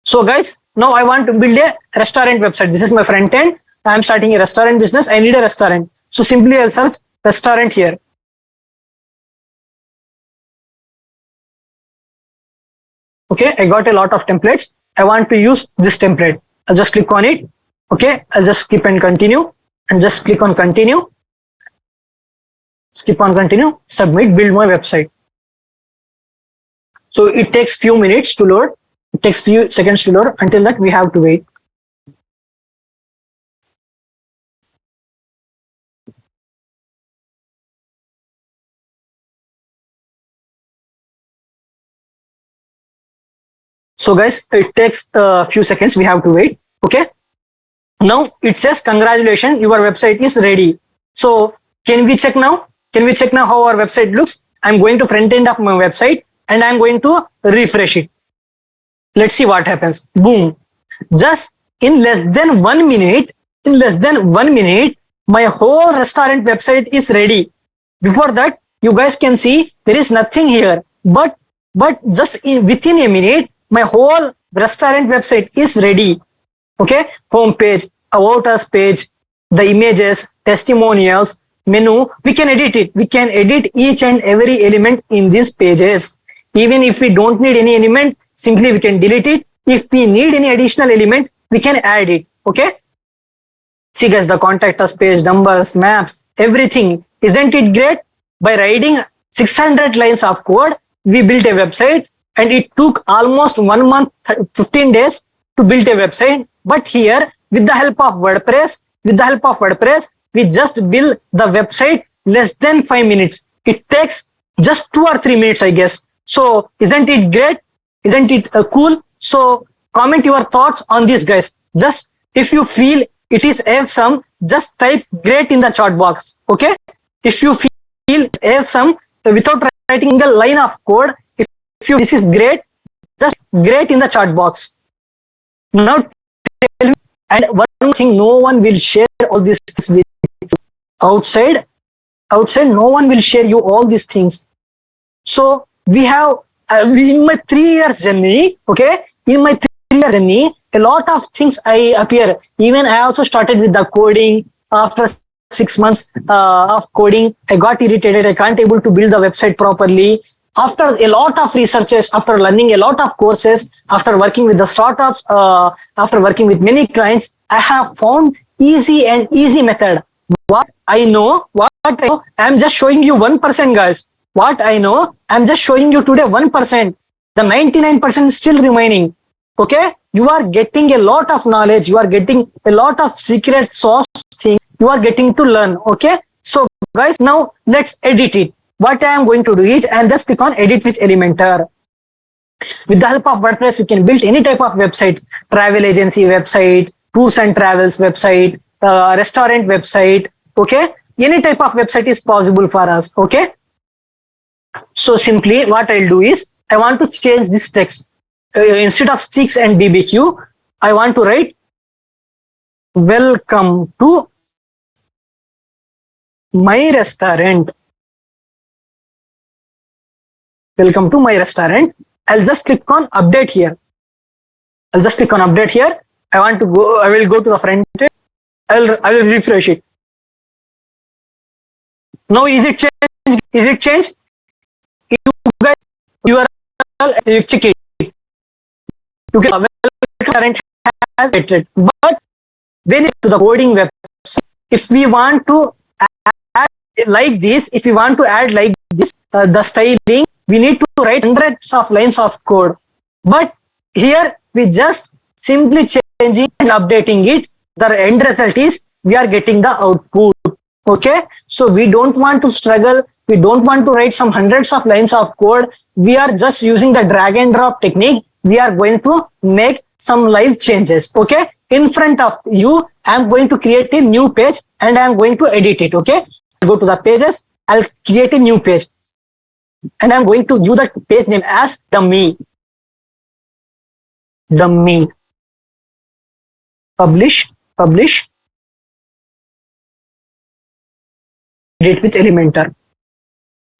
So guys, now I want to build a restaurant website. This is my front end. I am starting a restaurant business. I need a restaurant. So simply I'll search restaurant here. Okay, I got a lot of templates. I want to use this template. I'll just click on it. Okay, I'll just skip and continue, and just click on continue. Skip on continue, submit, build my website. So it takes few minutes to load. It takes few seconds to load. Until that, we have to wait. So guys, it takes a few seconds. We have to wait. Okay. Now it says congratulations, your website is ready. So can we check now? Can we check now how our website looks? I'm going to front end of my website and I'm going to refresh it. Let's see what happens. Boom. Just in less than 1 minute, my whole restaurant website is ready. Before that, you guys can see there is nothing here. But just within a minute, my whole restaurant website is ready. Okay, home page, about us page, the images, testimonials, menu, we can edit it. We can edit each and every element in these pages. Even if we don't need any element, simply we can delete it. If we need any additional element, we can add it. Okay. See guys, the contact us page, numbers, maps, everything. Isn't it great? By writing 600 lines of code, we built a website, and it took almost 1 month, 15 days to build a website. But here, with the help of WordPress, we just build the website less than 5 minutes. It takes just 2 or 3 minutes, I guess. So isn't it great? Isn't it cool? So comment your thoughts on this, guys. Just if you feel it is awesome, just type great in the chat box. Okay. If you feel awesome without writing the line of code, if you this is great, just great in the chat box. Now tell me, and one thing, no one will share all these things with you. Outside, no one will share you all these things. So we have in my 3 years journey, okay, a lot of things I appear. Even I also started with the coding. After 6 months of coding, I got irritated. I can't able to build the website properly. After a lot of researches, after learning a lot of courses, after working with the startups, after working with many clients, I have found easy method. What I know, I'm just showing you 1%, guys. What I know, I'm just showing you today 1%. The 99% is still remaining. Okay, you are getting a lot of knowledge. You are getting a lot of secret sauce things. You are getting to learn. Okay, so guys, now let's edit it. What I am going to do is, and just click on edit with Elementor. With the help of WordPress, you can build any type of website: travel agency website, tours and travels website, restaurant website. Okay, any type of website is possible for us. Okay, so simply what I'll do is, I want to change this text. Instead of sticks and BBQ, I want to write welcome to my restaurant. Welcome to my restaurant. I'll just click on update here. I want to go. I will go to the front end. I will refresh it. Now is it changed? You guys, you check it. You can restaurant has it, but when it's to the coding website, if we want to add like this, the styling, we need to write hundreds of lines of code. But here we just simply changing and updating it. The end result is we are getting the output. Okay, so we don't want to struggle. We don't want to write some hundreds of lines of code. We are just using the drag and drop technique. We are going to make some live changes. Okay, in front of you, I'm going to create a new page and I'm going to edit it. Okay, go to the pages. I'll create a new page and I'm going to use the page name as dummy. Publish. Edit with Elementor.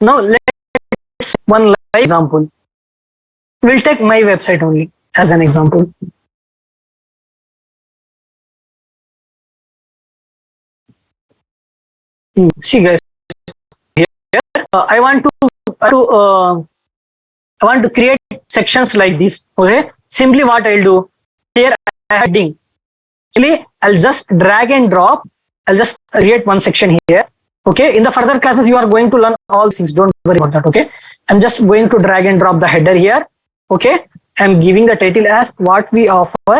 Now let's one live example. We'll take my website only as an example. See guys, here I want to create sections like this. Okay, simply what I'll do here, I have heading. Actually, I'll just drag and drop. I'll just create one section here. Okay, in the further classes, you are going to learn all things. Don't worry about that. Okay, I'm just going to drag and drop the header here. Okay, I'm giving the title as what we offer.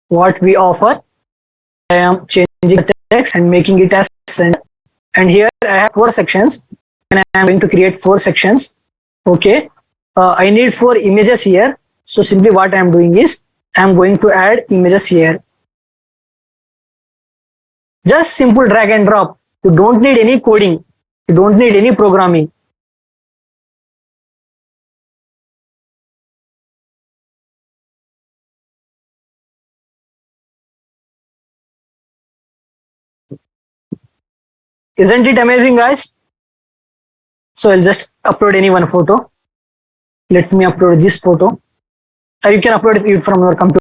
What we offer. I am changing the text and making it as center. And here I have 4 sections, and I am going to create 4 sections. Okay, I need 4 images here. So simply what I am doing is I am going to add images here. Just simple drag and drop. You don't need any coding. You don't need any programming. Isn't it amazing, guys? So I'll just upload any one photo. Let me upload this photo. Or you can upload it from your computer.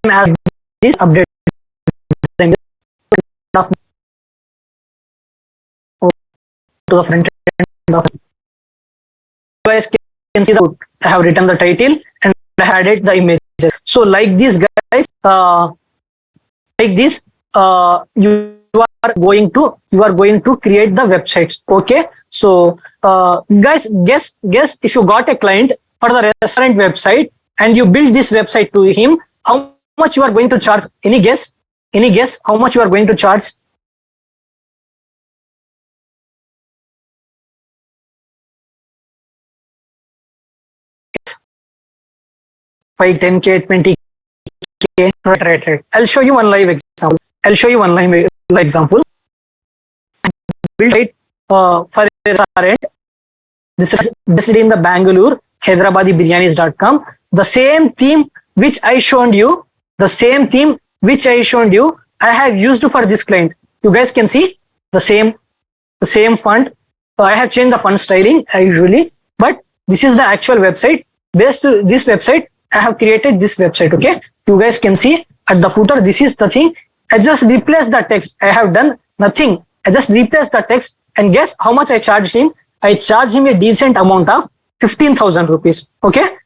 And add this update to the front end of. You guys can see the I have written the title and I added the images. So like this, guys, like this, you are going to create the websites. Okay, so guys, guess if you got a client for the restaurant website and you build this website to him, how much you are going to charge? Any guess? Any guess how much you are going to charge? 5, 10K, 20K. Right. I'll show you one live example. Example. Build it for a restaurant. This is based in the Bangalore, HyderabadiBiryanis.com. The same theme which I showed you, I have used for this client. You guys can see the same font. I have changed the font styling usually, but this is the actual website. Based on this website, I have created this website. Okay, you guys can see at the footer. This is the thing. I just replaced the text. I have done nothing. I just replaced the text, and guess how much I charged him? I charged him a decent amount of 15,000 rupees. Okay,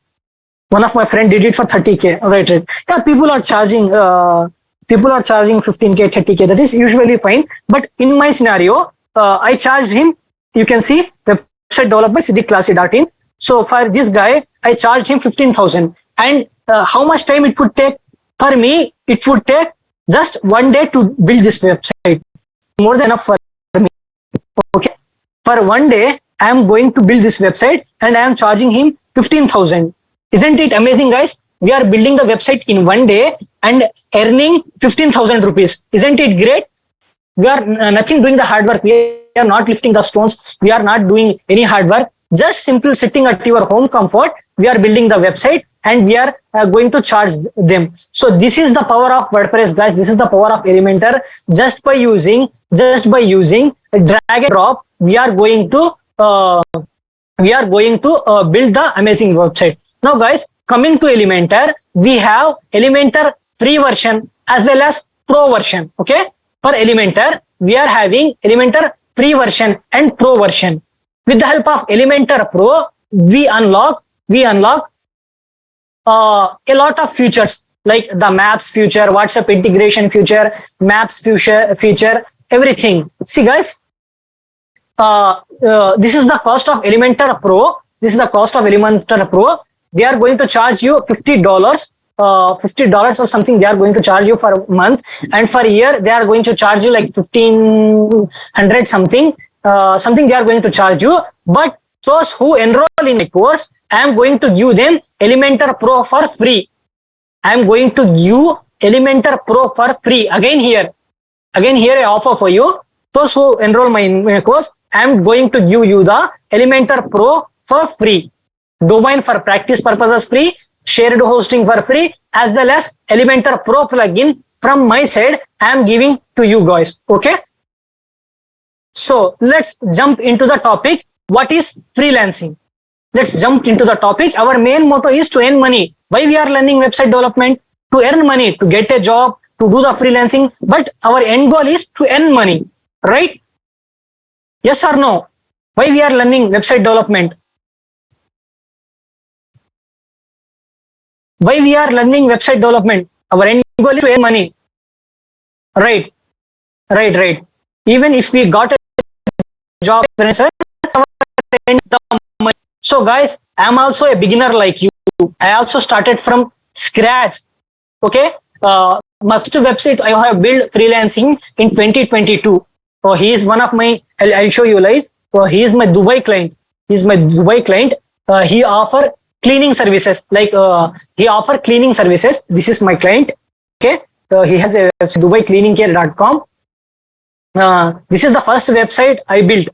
one of my friend did it for 30K. Right. Yeah, people are charging 15K, 30K. That is usually fine. But in my scenario, I charged him. You can see website developed by siddhiklasi.in. So for this guy, I charged him 15,000. And how much time it would take? For me, it would take just 1 day to build this website. More than enough for me. Okay. For 1 day, I am going to build this website and I am charging him 15,000. Isn't it amazing, guys? We are building the website in 1 day and earning 15,000 rupees. Isn't it great? We are nothing doing the hard work. We are not lifting the stones. We are not doing any hard work. Just simple sitting at your home comfort. We are building the website and we are going to charge them. So this is the power of WordPress, guys. This is the power of Elementor. Just by using drag and drop, we are going to build the amazing website. Now, guys, coming to Elementor, we have Elementor free version as well as pro version. Okay, for Elementor, we are having Elementor free version and pro version. With the help of Elementor Pro, we unlock a lot of features like the maps feature, WhatsApp integration feature, maps feature, everything. See, guys, this is the cost of Elementor Pro. They are going to charge you $50. $50 or something they are going to charge you for a month, and for a year they are going to charge you like 1,500 something they are going to charge you. But those who enroll in the course, I am going to give them Elementor Pro for free. Again here I offer for you. Those who enroll my course, I am going to give you the Elementor Pro for free. Domain for practice purposes free, shared hosting for free, as well as Elementor Pro plugin from my side I am giving to you guys. Okay, so let's jump into the topic. What is freelancing? Let's jump into the topic. Our main motto is to earn money. Why we are learning website development? To earn money, to get a job, to do the freelancing, but our end goal is to earn money, right? Yes or no? Why we are learning website development? Why we are learning website development? Our end goal is to earn money. Right, right. Even if we got a job, our end the money. So guys, I'm also a beginner like you. I also started from scratch. Okay. My first website I have built freelancing in 2022. So he is one of my. I'll show you live. So he is my Dubai client. He's my Dubai client. He offer cleaning services. Like he offer cleaning services. This is my client. Okay. He has a website DubaiCleaningCare.com. This is the first website I built.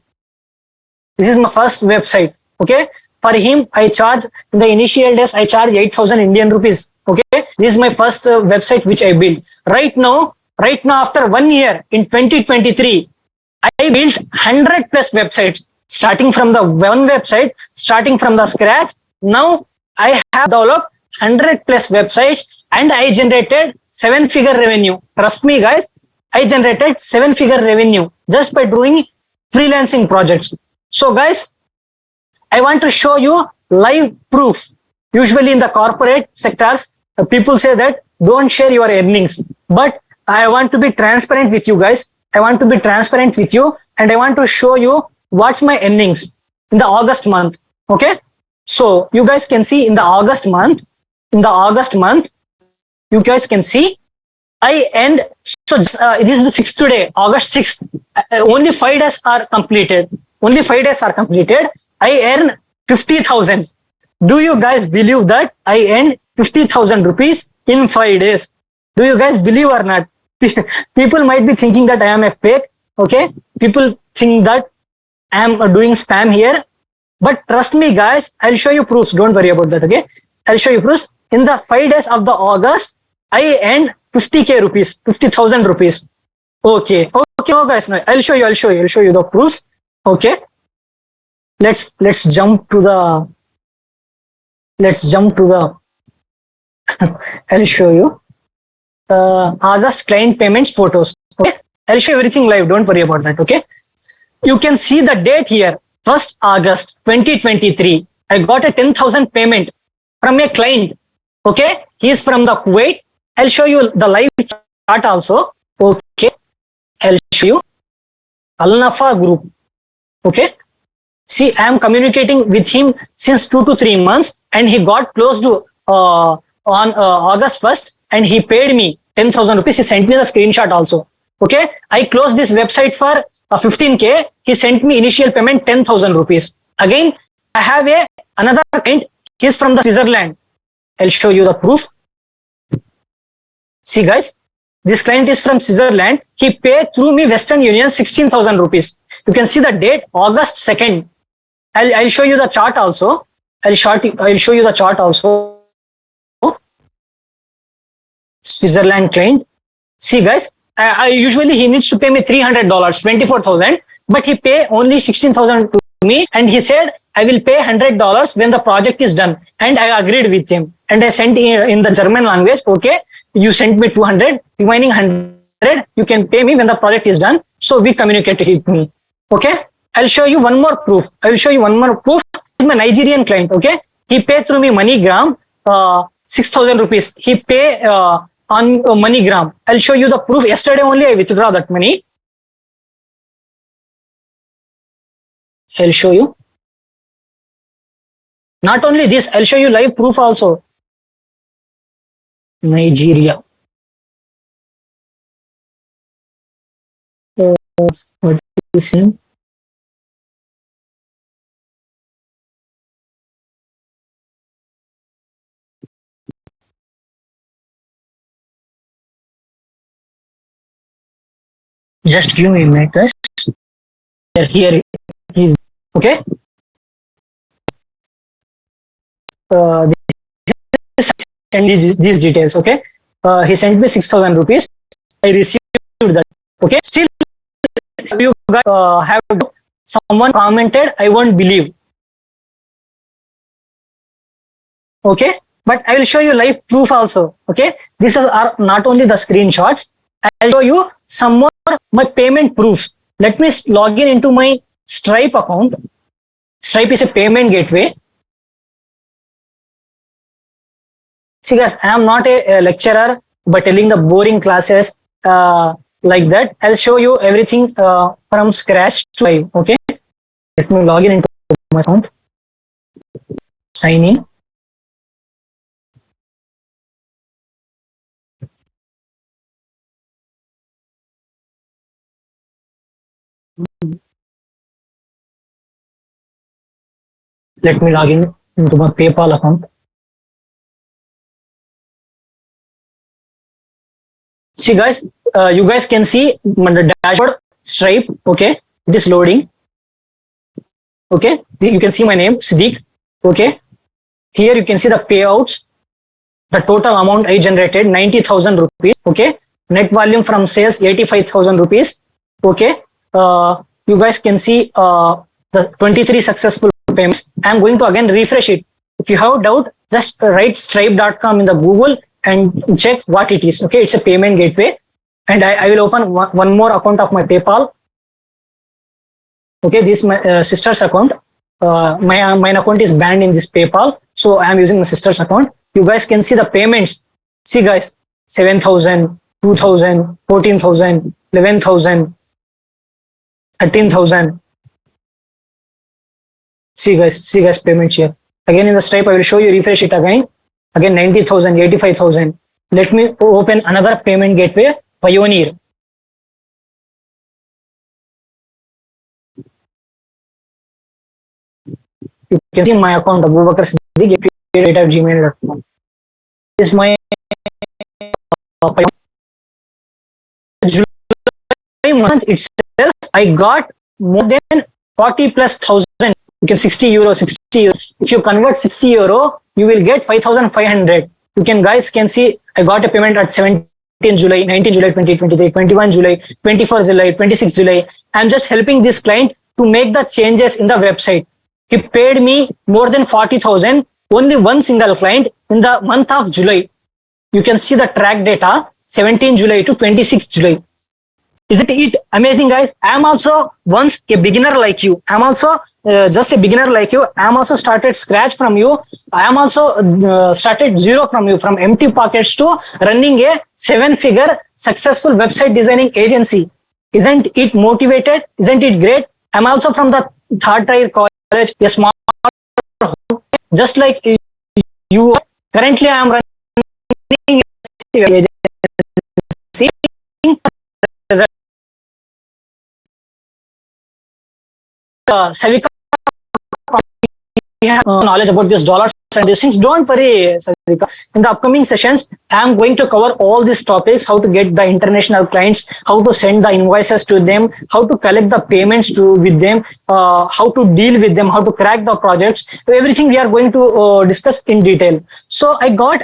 This is my first website. Okay. For him, I charge in the initial days. I charge 8,000 Indian rupees. Okay. This is my first website which I built. Right now, after 1 year in 2023, I built 100 plus websites, starting from the one website, starting from the scratch. Now I have developed 100 plus websites and I generated 7-figure revenue. Trust me, guys, I generated 7-figure revenue just by doing freelancing projects. So, guys, I want to show you live proof. Usually in the corporate sectors, people say that don't share your earnings. But I want to be transparent with you guys. I want to be transparent with you and I want to show you what's my earnings in the August month. Okay. So you guys can see in the August month, you guys can see I end. So this is the 6th day, August 6th. Only 5 days are completed. I earn 50,000. Do you guys believe that I earn 50,000 rupees in 5 days? Do you guys believe or not? People might be thinking that I am a fake. Okay. People think that I am doing spam here. But trust me, guys, I'll show you proofs. Don't worry about that. Okay. I'll show you proofs. In the 5 days of the August, I earned 50k rupees, 50,000 rupees. Okay. Oh guys, no, I'll show you the proofs. Okay. Let's jump to the I'll show you August client payments photos. Okay. I'll show you everything live. Don't worry about that. Okay. You can see the date here. 1st August 2023. I got a 10,000 payment from a client. Okay. He is from the Kuwait. I'll show you the live chart also. Okay. I'll show you Al-Nafa group. Okay. See, I am communicating with him since 2 to 3 months and he got closed on August 1st and he paid me 10,000 rupees. He sent me the screenshot also. Okay. I closed this website for 15k. He sent me initial payment 10,000 rupees. Again, I have another client. He's from the Switzerland. I'll show you the proof. See, guys, this client is from Switzerland. He paid through me Western Union 16,000 rupees. You can see the date August 2nd. I'll show you the chart also. I'll show you the chart also. Switzerland client. See, guys, I usually he needs to pay me $300, 24,000, but he pay only 16,000 to me, and he said I will pay $100 when the project is done, and I agreed with him, and I sent in the German language. Okay, you sent me 200, remaining 100 you can pay me when the project is done. So we communicated with me. Okay, I'll show you one more proof. My Nigerian client. Okay, he paid through me MoneyGram 6,000 rupees. He pay on MoneyGram. I'll show you the proof. Yesterday only I withdraw that money. I'll show you. Not only this, I'll show you live proof also. Nigeria. What is it? Just give me a minute, guys. Here is okay. Send these details. Okay. He sent me 6,000 rupees. I received that. Okay. Still, you guys have someone commented, I won't believe. Okay. But I will show you live proof also. Okay. These are not only the screenshots. I'll show you some more my payment proofs. Let me log in into my Stripe account. Stripe is a payment gateway. See guys, I am not a lecturer but telling the boring classes like that. I'll show you everything from scratch to live. Okay, let me log in into my account, sign in. Let me log in into my PayPal account. See guys, you guys can see the dashboard Stripe. Okay, it is loading. Okay, you can see my name Siddiq. Okay, here you can see the payouts. The total amount I generated 90,000 rupees. Okay, net volume from sales 85,000 rupees. Okay, you guys can see the 23 successful payments. I'm going to again refresh it. If you have doubt, just write stripe.com in the Google and check what it is. Okay, it's a payment gateway, and I will open one more account of my PayPal. Okay, this is my sister's account. My account is banned in this PayPal, so I am using my sister's account. You guys can see the payments. See guys, 7,000, 2,000, 14,000, 11,000, 13,000. See guys payments here. Again in the Stripe, I will show you, refresh it again. Again 90,000, 85,000. Let me open another payment gateway, Pioneer. You can see my account, Abubakar Siddiq, at gmail.com. This is my July month itself, I got more than 40 plus thousand. You can 60 euro, 60 euro. If you convert 60 euro, you will get 5,500. You can guys can see I got a payment at 17 July, 19 July 2023, 21 July, 24 July, 26 July. I'm just helping this client to make the changes in the website. He paid me more than 40,000, only one single client in the month of July. You can see the track data 17 July to 26 July. Isn't it amazing, guys? I am also once a beginner like you. I am also just a beginner like you. I am also started scratch from you. I am also started zero from you, from empty pockets to running a 7-figure successful website designing agency. Isn't it motivated? Isn't it great? I am also from the third tier college, a small home, just like you. Currently, I am running a agency. Savika, we have knowledge about this dollars and these things. Don't worry, Savika. In the upcoming sessions, I am going to cover all these topics: how to get the international clients, how to send the invoices to them, how to collect the payments with them, how to deal with them, how to crack the projects. Everything we are going to discuss in detail. So I got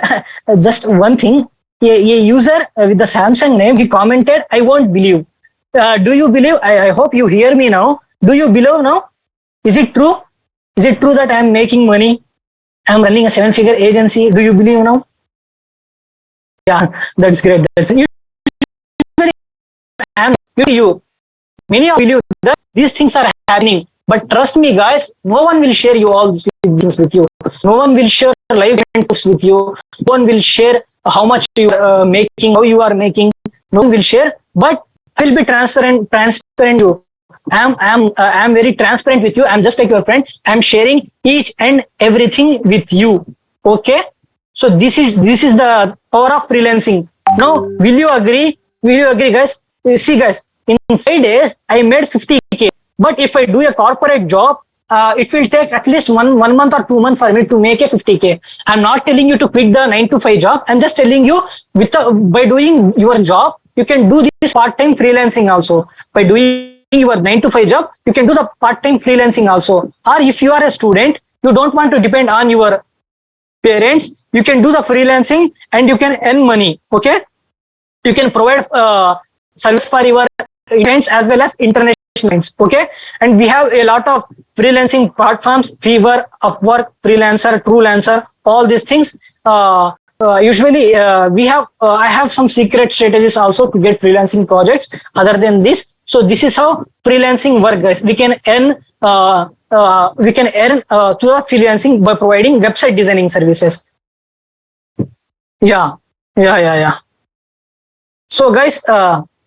just one thing. A user with the Samsung name, he commented, "I won't believe." Do you believe? I hope you hear me now. Do you believe now? Is it true? Is it true that I am making money? I am running a 7-figure agency. Do you believe now? Yeah, that's great. That's usually I am with you. Many of you that these things are happening. But trust me, guys, no one will share you all these things with you. No one will share live tips with you. No one will share how much you are making, how you are making. No one will share. But I will be transparent you. I'm very transparent with you. I'm just like your friend. I'm sharing each and everything with you. Okay. So this is the power of freelancing. Now, will you agree? Will you agree, guys? See, guys, in 5 days I made 50K. But if I do a corporate job, it will take at least one month or 2 months for me to make a 50K. I'm not telling you to quit the 9 to 5 job. I'm just telling you by doing your job, you can do this part-time freelancing also. By doing your 9 to 5 job, you can do the part-time freelancing also. Or if you are a student, you don't want to depend on your parents, you can do the freelancing and you can earn money. Okay, you can provide service for your events as well as international events. Okay, and we have a lot of freelancing platforms: Fiverr, Upwork, Freelancer, TrueLancer, all these things. Usually we have I have some secret strategies also to get freelancing projects other than this. So this is how freelancing works, guys. We can earn to the freelancing by providing website designing services. Yeah, yeah. So guys,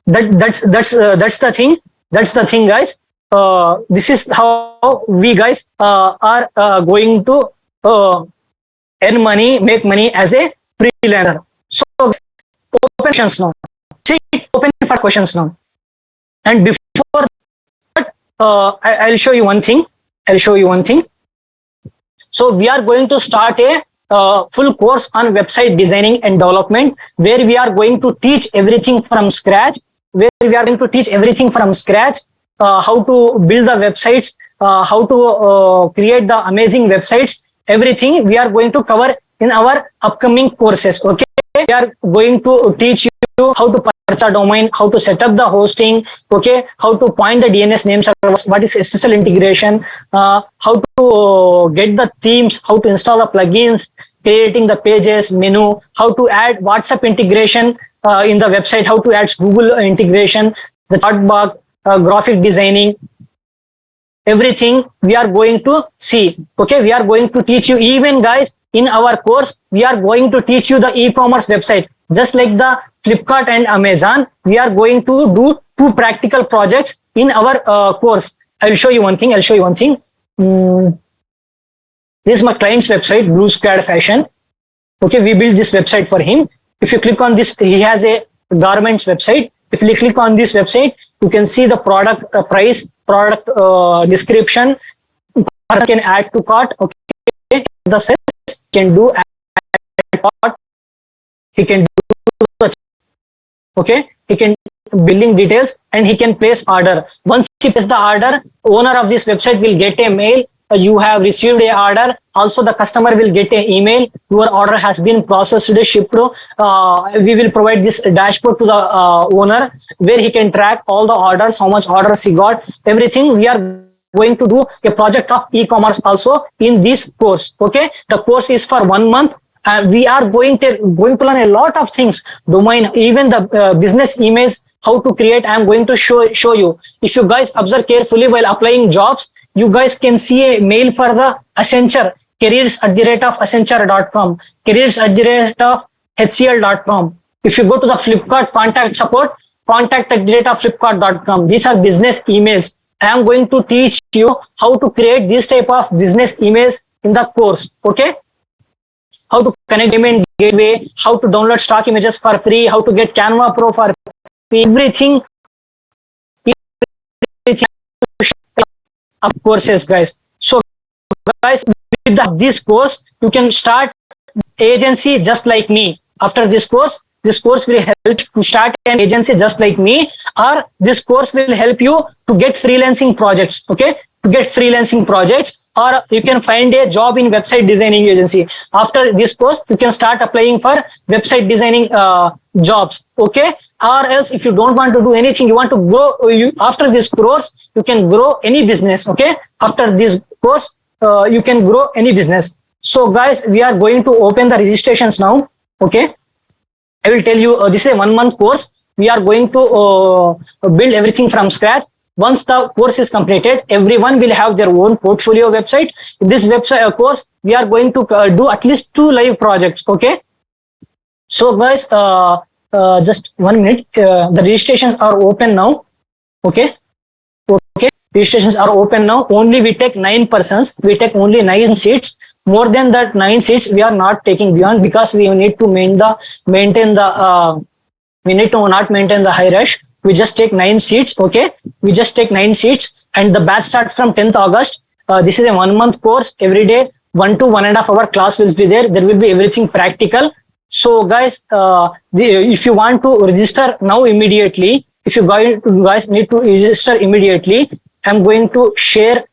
that's the thing. That's the thing, guys. This is how we guys are going to uh, earn money, make money as a freelancer. So open questions now. See, open for questions now. And before that, I'll show you one thing. I'll show you one thing. So we are going to start a full course on website designing and development, where we are going to teach everything from scratch. Where we are going to teach everything from scratch, how to build the websites, how to create the amazing websites. Everything we are going to cover in our upcoming courses. Okay, we are going to teach you how to purchase a domain, how to set up the hosting, okay, how to point the DNS name servers, what is SSL integration, how to get the themes, how to install the plugins, creating the pages, menu, how to add WhatsApp integration in the website, how to add Google integration, the chat box, graphic designing, everything we are going to see. Okay, we are going to teach you. Even guys, in our course we are going to teach you the e-commerce website, just like the Flipkart and Amazon. We are going to do 2 practical projects in our course. I'll show you one thing. This is my client's website, Blue Squad Fashion. Okay, we built this website for him. If you click on this, he has a garments website. If you click on this website, you can see the product price, product description. Person can add to cart. Okay, the sales can do add cart. He can do the, okay, he can billing details, and he can place order. Once he places the order, owner of this website will get a mail. You have received a order. Also, the customer will get an email. Your order has been processed, shipped. We will provide this dashboard to the owner, where he can track all the orders, how much orders he got, everything. We are going to do a project of e-commerce also in this course. Okay, the course is for 1 month. We are going to learn a lot of things, domain, even the business emails, how to create. I am going to show you. If you guys observe carefully while applying jobs, you guys can see a mail for the Accenture, careers@accenture.com, careers@hcl.com. If you go to the Flipkart contact support, contact@flipkart.com. These are business emails. I am going to teach you how to create this type of business emails in the course. Okay, how to connect payment gateway, how to download stock images for free, how to get Canva Pro for free, everything of courses, guys. So guys, with this course, you can start agency just like me. After this course will help to start an agency just like me, or this course will help you to get freelancing projects. Okay, to get freelancing projects, or you can find a job in website designing agency. After this course, you can start applying for website designing jobs. Okay, or else if you don't want to do anything, you want to grow, after this course you can grow any business. Okay, after this course you can grow any business. So guys, we are going to open the registrations now. Okay, I will tell you, this is a 1 month course. We are going to build everything from scratch. Once the course is completed, everyone will have their own portfolio website. In this website course, we are going to do at least 2 live projects. Okay, so guys, just 1 minute. The registrations are open now. Okay, registrations are open now. Only we take 9 persons. We take only 9 seats. More than that 9 seats we are not taking beyond, because we need to maintain the we need to not maintain the high rush. We just take 9 seats. Okay, we just take 9 seats, and the batch starts from 10th August. This is a 1 month course. Every day 1 to 1.5 hour class will be there. There will be everything practical. So guys, if you want to register now immediately, if you guys need to register immediately, I'm going to share,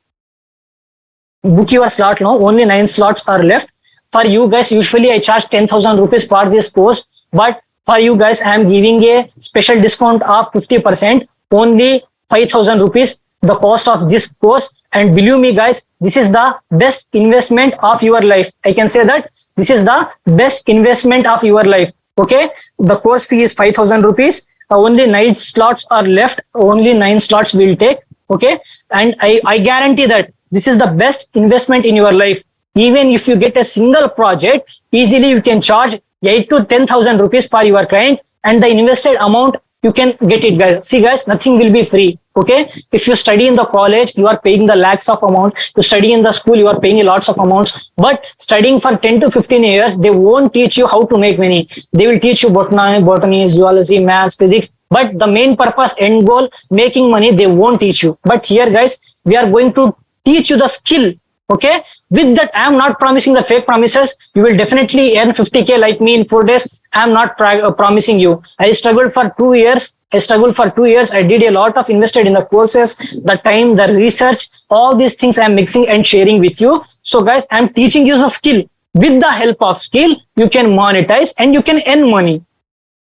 book your slot now. Only 9 slots are left for you guys. Usually I charge 10,000 rupees for this course, but for you guys I am giving a special discount of 50%, only 5,000 rupees the cost of this course. And believe me guys, this is the best investment of your life. I can say that this is the best investment of your life. Okay, the course fee is 5,000 rupees. Only 9 slots are left. Only 9 slots will take. Okay, and I guarantee that this is the best investment in your life. Even if you get a single project, easily you can charge 8 to 10,000 rupees for your client, and the invested amount you can get it, guys. See guys, nothing will be free. Okay, if you study in the college, you are paying the lakhs of amount. You study in the school, you are paying lots of amounts. But studying for 10 to 15 years, they won't teach you how to make money. They will teach you botany, zoology, maths, physics. But the main purpose, end goal, making money, they won't teach you. But here, guys, we are going to teach you the skill. Okay, with that, I am not promising the fake promises. You will definitely earn 50K like me in 4 days. I am not promising you. I struggled for 2 years. I did a lot of invested in the courses, the time, the research, all these things I am mixing and sharing with you. So guys, I am teaching you the skill. With the help of skill, you can monetize and you can earn money.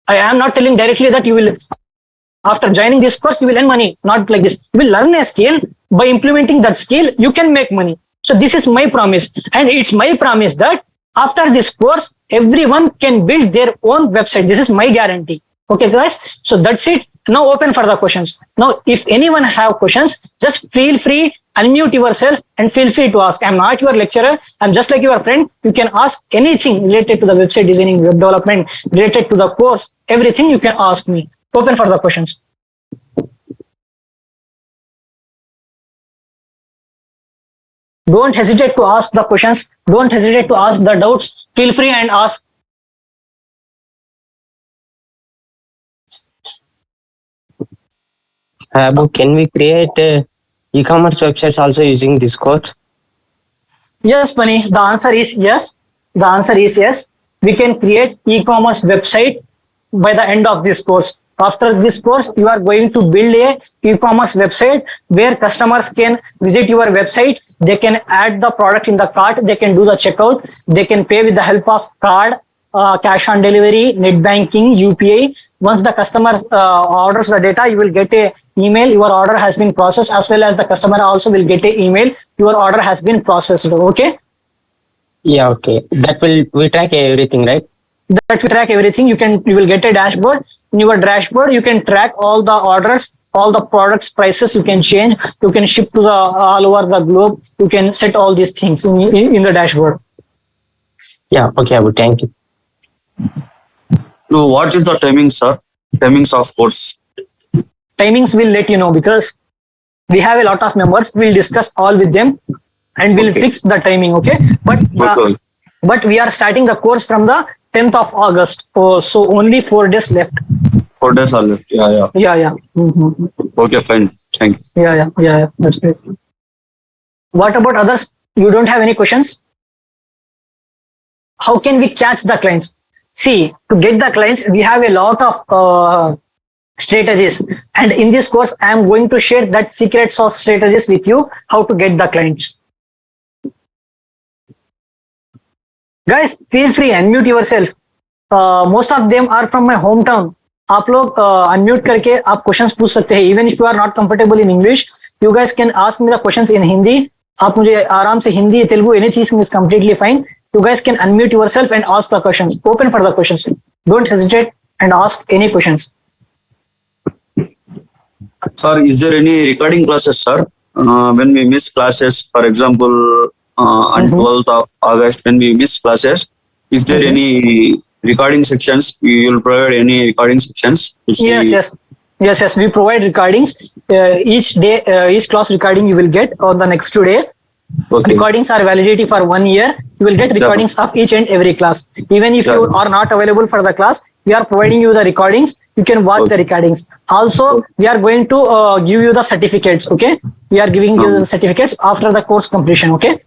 I am not telling directly that you will, after joining this course, you will earn money. Not like this. You will learn a skill. By implementing that skill, you can make money. So this is my promise, and it's my promise that after this course, everyone can build their own website. This is my guarantee. Okay, guys. So that's it. Now open for the questions. Now, if anyone have questions, just feel free, unmute yourself, and feel free to ask. I'm not your lecturer. I'm just like your friend. You can ask anything related to the website designing, web development, related to the course. Everything you can ask me. Open for the questions. Don't hesitate to ask the questions. Don't hesitate to ask the doubts. Feel free and ask. Abu, can we create e-commerce websites also using this course? Yes, Bunny. The answer is yes. The answer is yes. We can create e-commerce website by the end of this course. After this course, you are going to build a e-commerce website where customers can visit your website. They can add the product in the cart. They can do the checkout. They can pay with the help of card, cash on delivery, net banking, UPI. Once the customer orders the data, you will get a email. Your order has been processed, as well as the customer also will get a email. Your order has been processed. Okay. Yeah, okay. That will we track everything, right? That will track everything. You will get a dashboard. In your dashboard, you can track all the orders, all the products prices. You can change. You can ship to the all over the globe. You can set all these things in the dashboard. Yeah, okay, Abu. Thank you. So what is the timing, sir? Timings of course. Timings will let you know, because we have a lot of members. We'll discuss all with them, and we'll fix the timing. Okay, but we are starting the course from the 10th of August. Oh, so only 4 days left. 4 days are left. Yeah. Yeah. Mm-hmm. Okay, fine. Thank you. Yeah. That's great. What about others? You don't have any questions? How can we catch the clients? See, to get the clients, we have a lot of strategies. And in this course, I am going to share that secret sauce strategies with you, how to get the clients. Guys, feel free, unmute yourself. Most of them are from my hometown. आप लोग unmute करके आप questions पूछ सकते हैं. Even if you are not comfortable in English, you guys can ask me the questions in Hindi. आप मुझे आराम से Hindi, Telugu, anything is completely fine. You guys can unmute yourself and ask the questions. Open for the questions. Don't hesitate and ask any questions. Sir, is there any recording classes, sir? When we miss classes, for example, on 12th of August, when we miss classes, is there any recording sections? You will provide any recording sections to see? Yes. We provide recordings. Each day, each class recording you will get on the next day. Okay. Recordings are validity for 1 year. You will get recordings of each and every class. Even if you are not available for the class, we are providing you the recordings. You can watch the recordings. Also, we are going to give you the certificates. Okay, we are giving you the certificates after the course completion. Okay.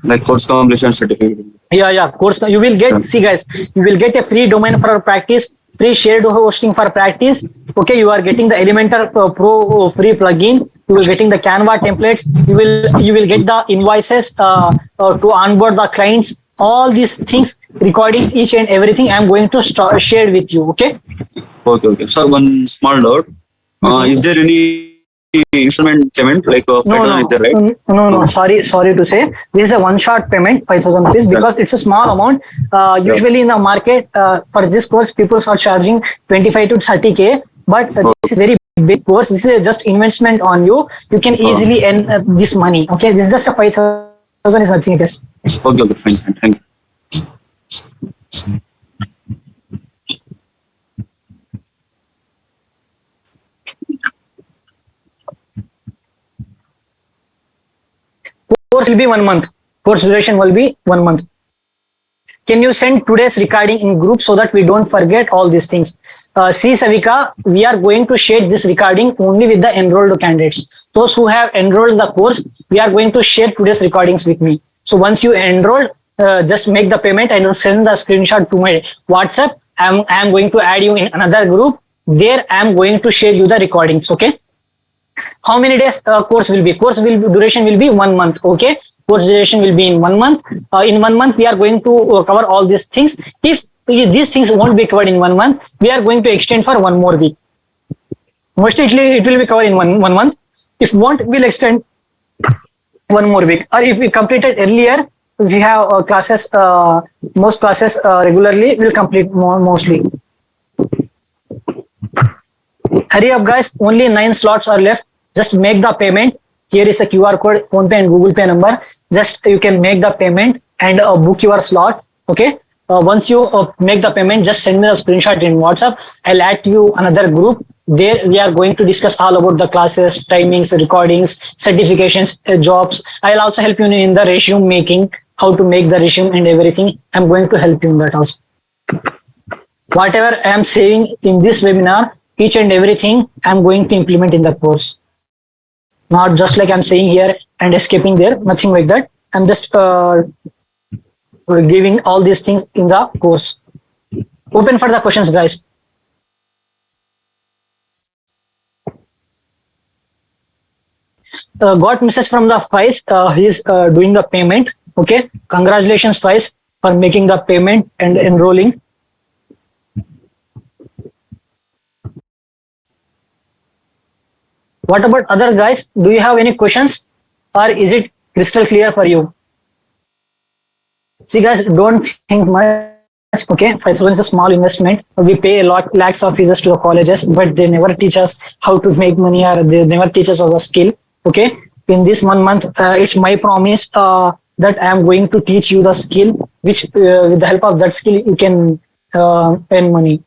Like course completion certificate. Yeah. Course. You will get. See, guys, you will get a free domain for practice. Free shared hosting for practice. Okay, you are getting the Elementor Pro free plugin. You will getting the Canva templates. You will get the invoices to onboard the clients. All these things, recordings, each and everything, I am going to share with you. Okay. Okay. Sir, one small doubt. Is there any instrument payment like 5,000? Is there, right? No. Sorry to say, this is a one-shot payment, 5,000 rupees, because it's a small amount. Usually in the market for this course, people are charging 25 to 30K, but this is very big course. This is just investment on you. You can easily earn this money. Okay, this is just a 5,000 is nothing. I guess. Okay, fine. Thank you. course will be 1 month. Course duration will be 1 month. Can you send today's recording in group so that we don't forget all these things? See, Savika, we are going to share this recording only with the enrolled candidates. Those who have enrolled the course, we are going to share today's recordings with me. So once you enroll, just make the payment and send the screenshot to my WhatsApp. I'm going to add you in another group. There, I'm going to share you the recordings. Okay. How many days course will be? Duration will be 1 month. Okay. Course duration will be in 1 month. In 1 month, we are going to cover all these things. If these things won't be covered in 1 month, we are going to extend for 1 more week. Mostly it will be covered in one month. If won't, we'll extend 1 more week. Or if we completed earlier, if we have classes, most classes regularly, we'll complete mostly. Hurry up, guys. Only 9 slots are left. Just make the payment. Here is a QR code, PhonePe and Google Pay number. Just you can make the payment and book your slot. Okay. Once you make the payment, just send me a screenshot in WhatsApp. I'll add you another group. There we are going to discuss all about the classes, timings, recordings, certifications, jobs. I'll also help you in the resume making, how to make the resume and everything. I'm going to help you in that also. Whatever I am saying in this webinar, each and everything I'm going to implement in the course. Not just like I'm saying here and escaping there, nothing like that. I'm just giving all these things in the course. Open for the questions, guys. Got message from the Faiz. He's doing the payment. Okay. Congratulations, Faiz, for making the payment and enrolling. What about other guys? Do you have any questions or is it crystal clear for you? See, guys, don't think much. Okay, it's a small investment. We pay lakhs of fees to the colleges, but they never teach us how to make money or they never teach us as a skill. Okay, in this 1 month, it's my promise that I am going to teach you the skill, which with the help of that skill, you can earn money.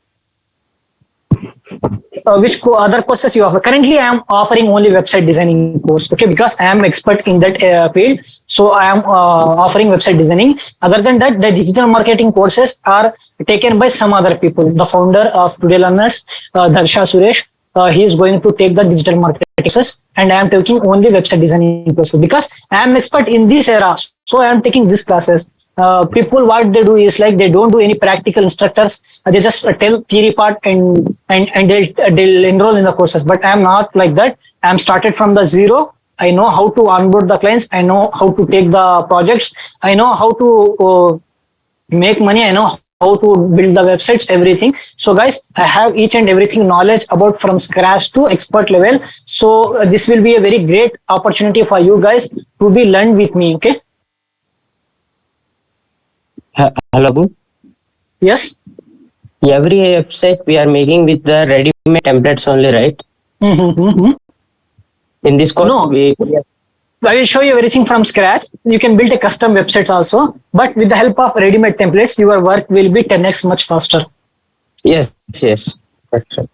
Which other courses you offer? Currently, I am offering only website designing course. Okay, because I am expert in that field, so I am offering website designing. Other than that, the digital marketing courses are taken by some other people. The founder of Today Learners, Darsha Suresh, he is going to take the digital marketing courses, and I am taking only website designing courses because I am expert in this era. So I am taking these classes. People, what they do is like they don't do any practical instructors. They just tell theory part and they'll enroll in the courses. But I'm not like that. I'm started from the zero. I know how to onboard the clients. I know how to take the projects. I know how to make money. I know how to build the websites, everything. So guys, I have each and everything knowledge about from scratch to expert level. So this will be a very great opportunity for you guys to be learned with me. Okay. Hello. Yes. Every website we are making with the ready-made templates only, right? Mm-hmm. In this course, No. I will show you everything from scratch. You can build a custom website also, but with the help of ready-made templates, your work will be 10x much faster. Yes. That's right.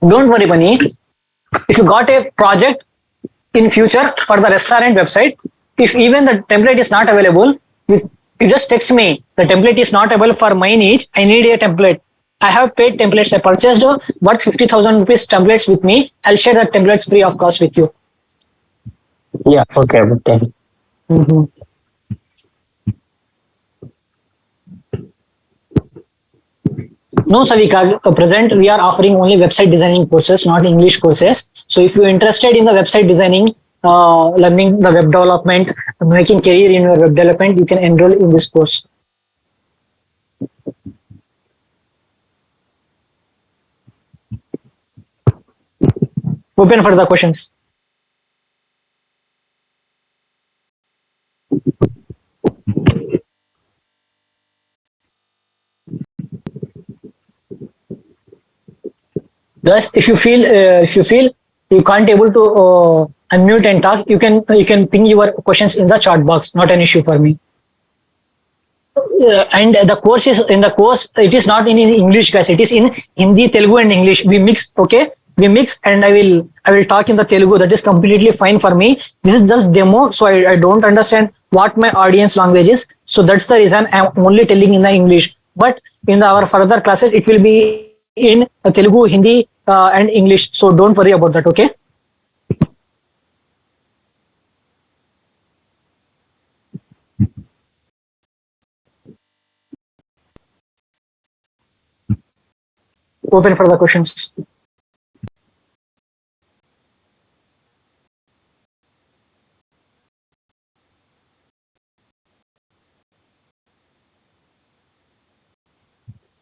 Don't worry, Bunny. If you got a project in future for the restaurant website, if even the template is not available, you just text me. The template is not available for my needs. I need a template. I have paid templates. I purchased worth 50,000 rupees templates with me. I'll share the templates free of cost with you. Yeah. Okay. Mm-hmm. No, Savika, present we are offering only website designing courses, not English courses. So if you're interested in the website designing, learning the web development, making career in your web development, you can enroll in this course. Open for the questions. Guys, if you feel you can't able to unmute and talk, you can ping your questions in the chat box. Not an issue for me. And the course is in the course. It is not in English, guys. It is in Hindi, Telugu, and English. We mix. Okay, we mix, and I will talk in the Telugu. That is completely fine for me. This is just demo, so I don't understand what my audience language is. So that's the reason I'm only telling in the English. But in our further classes, it will be in Telugu, Hindi, and English. So don't worry about that. Okay. Open for the questions.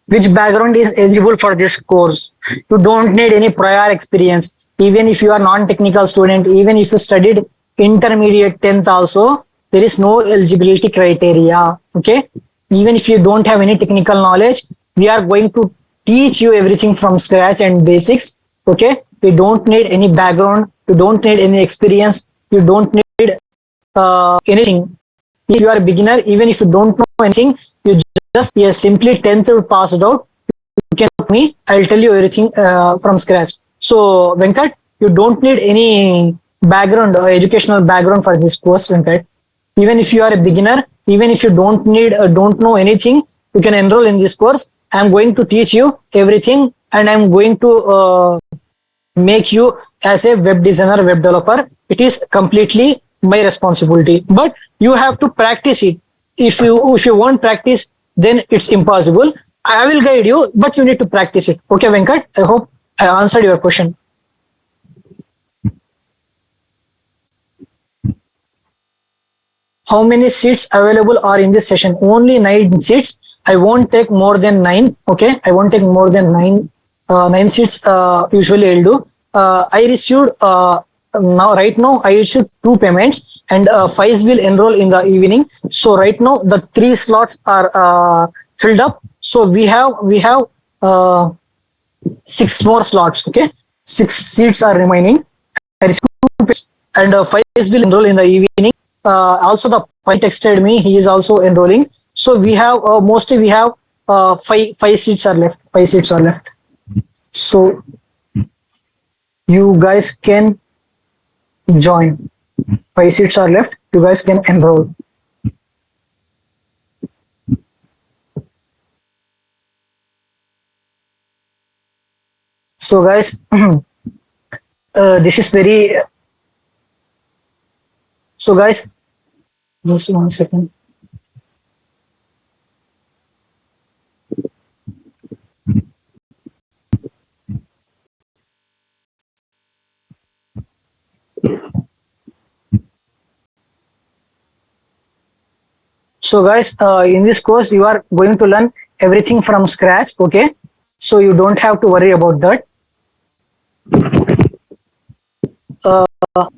Which background is eligible for this course? You don't need any prior experience. Even if you are non-technical student, even if you studied intermediate 10th also, there is no eligibility criteria. Okay. Even if you don't have any technical knowledge, we are going to teach you everything from scratch and basics. Okay. You don't need any background. You don't need any experience. You don't need anything. If you are a beginner, even if you don't know anything, you just simply 10th passed out. You can ask me. I'll tell you everything from scratch. So Venkat, you don't need any background, educational background for this course, Venkat. Even if you are a beginner, even if you don't know anything, you can enroll in this course. I'm going to teach you everything, and I'm going to make you as a web designer, web developer. It is completely my responsibility, but you have to practice it. If you won't practice, then it's impossible. I will guide you, but you need to practice it. Okay, Venkat, I hope I answered your question. How many seats available are in this session? Only 9 seats. I won't take more than 9. Okay, I won't take more than 9 seats. Usually I'll do. I received right now I issued 2 payments, and 5 will enroll in the evening. So right now the 3 slots are filled up. So we have 6 more slots. Okay, 6 seats are remaining. I received 2 payments, and 5 will enroll in the evening. Also the point texted me, he is also enrolling. So we have mostly we have 5 seats are left. 5 seats are left. So you guys can join. 5 seats are left. You guys can enroll. So guys, this is very. So guys, just 1 second. So guys, in this course, you are going to learn everything from scratch. Okay, so you don't have to worry about that.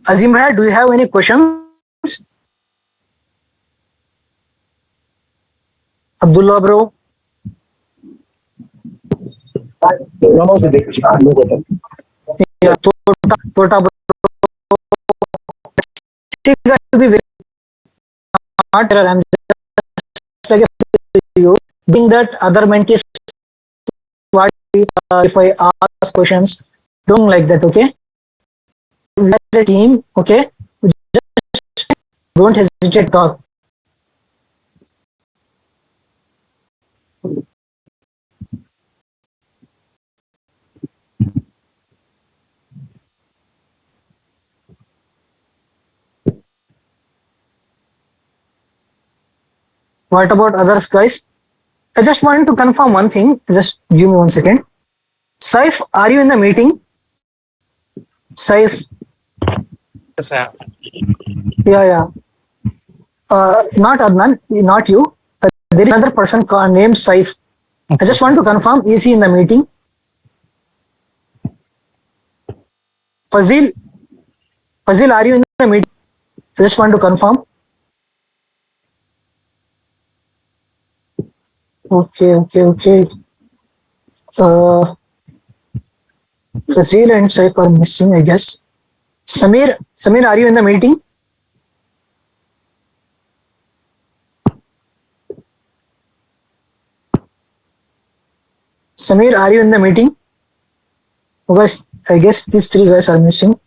Azim Bhai, do you have any questions? Abdullah bro. Yeah, Tota bro. You got to be very smart. I'm just like you. Being that other mentees, what if I ask questions, don't like that. Okay, we are a team. Okay, just don't hesitate to talk. What about others, guys? I just want to confirm one thing. Just give me 1 second. Saif, are you in the meeting? Saif, Yes, I am. yeah. Not Adnan, not you. There is another person named Saif. I just want to confirm, is he in the meeting? Fazil, are you in the meeting? I just want to confirm. Okay. Fazil and Saif are missing, I guess. Samir, are you in the meeting? Samir, are you in the meeting? Guys, I guess these three guys are missing.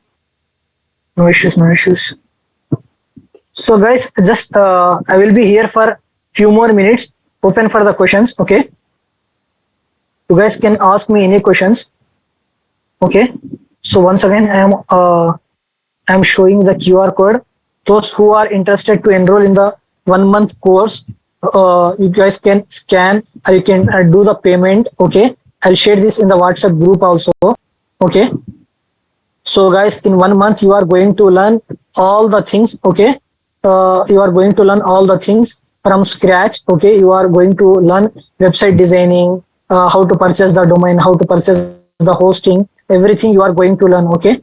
No issues, no issues. So guys, just I will be here for few more minutes. Open for the questions. Okay. You guys can ask me any questions. Okay. So once again, I am showing the QR code. Those who are interested to enroll in the 1 month course, you guys can scan or you can do the payment. Okay. I'll share this in the WhatsApp group also. Okay. So guys, in 1 month, you are going to learn all the things. Okay. You are going to learn all the things from scratch. Okay. You are going to learn website designing, how to purchase the domain, how to purchase the hosting, everything you are going to learn. Okay.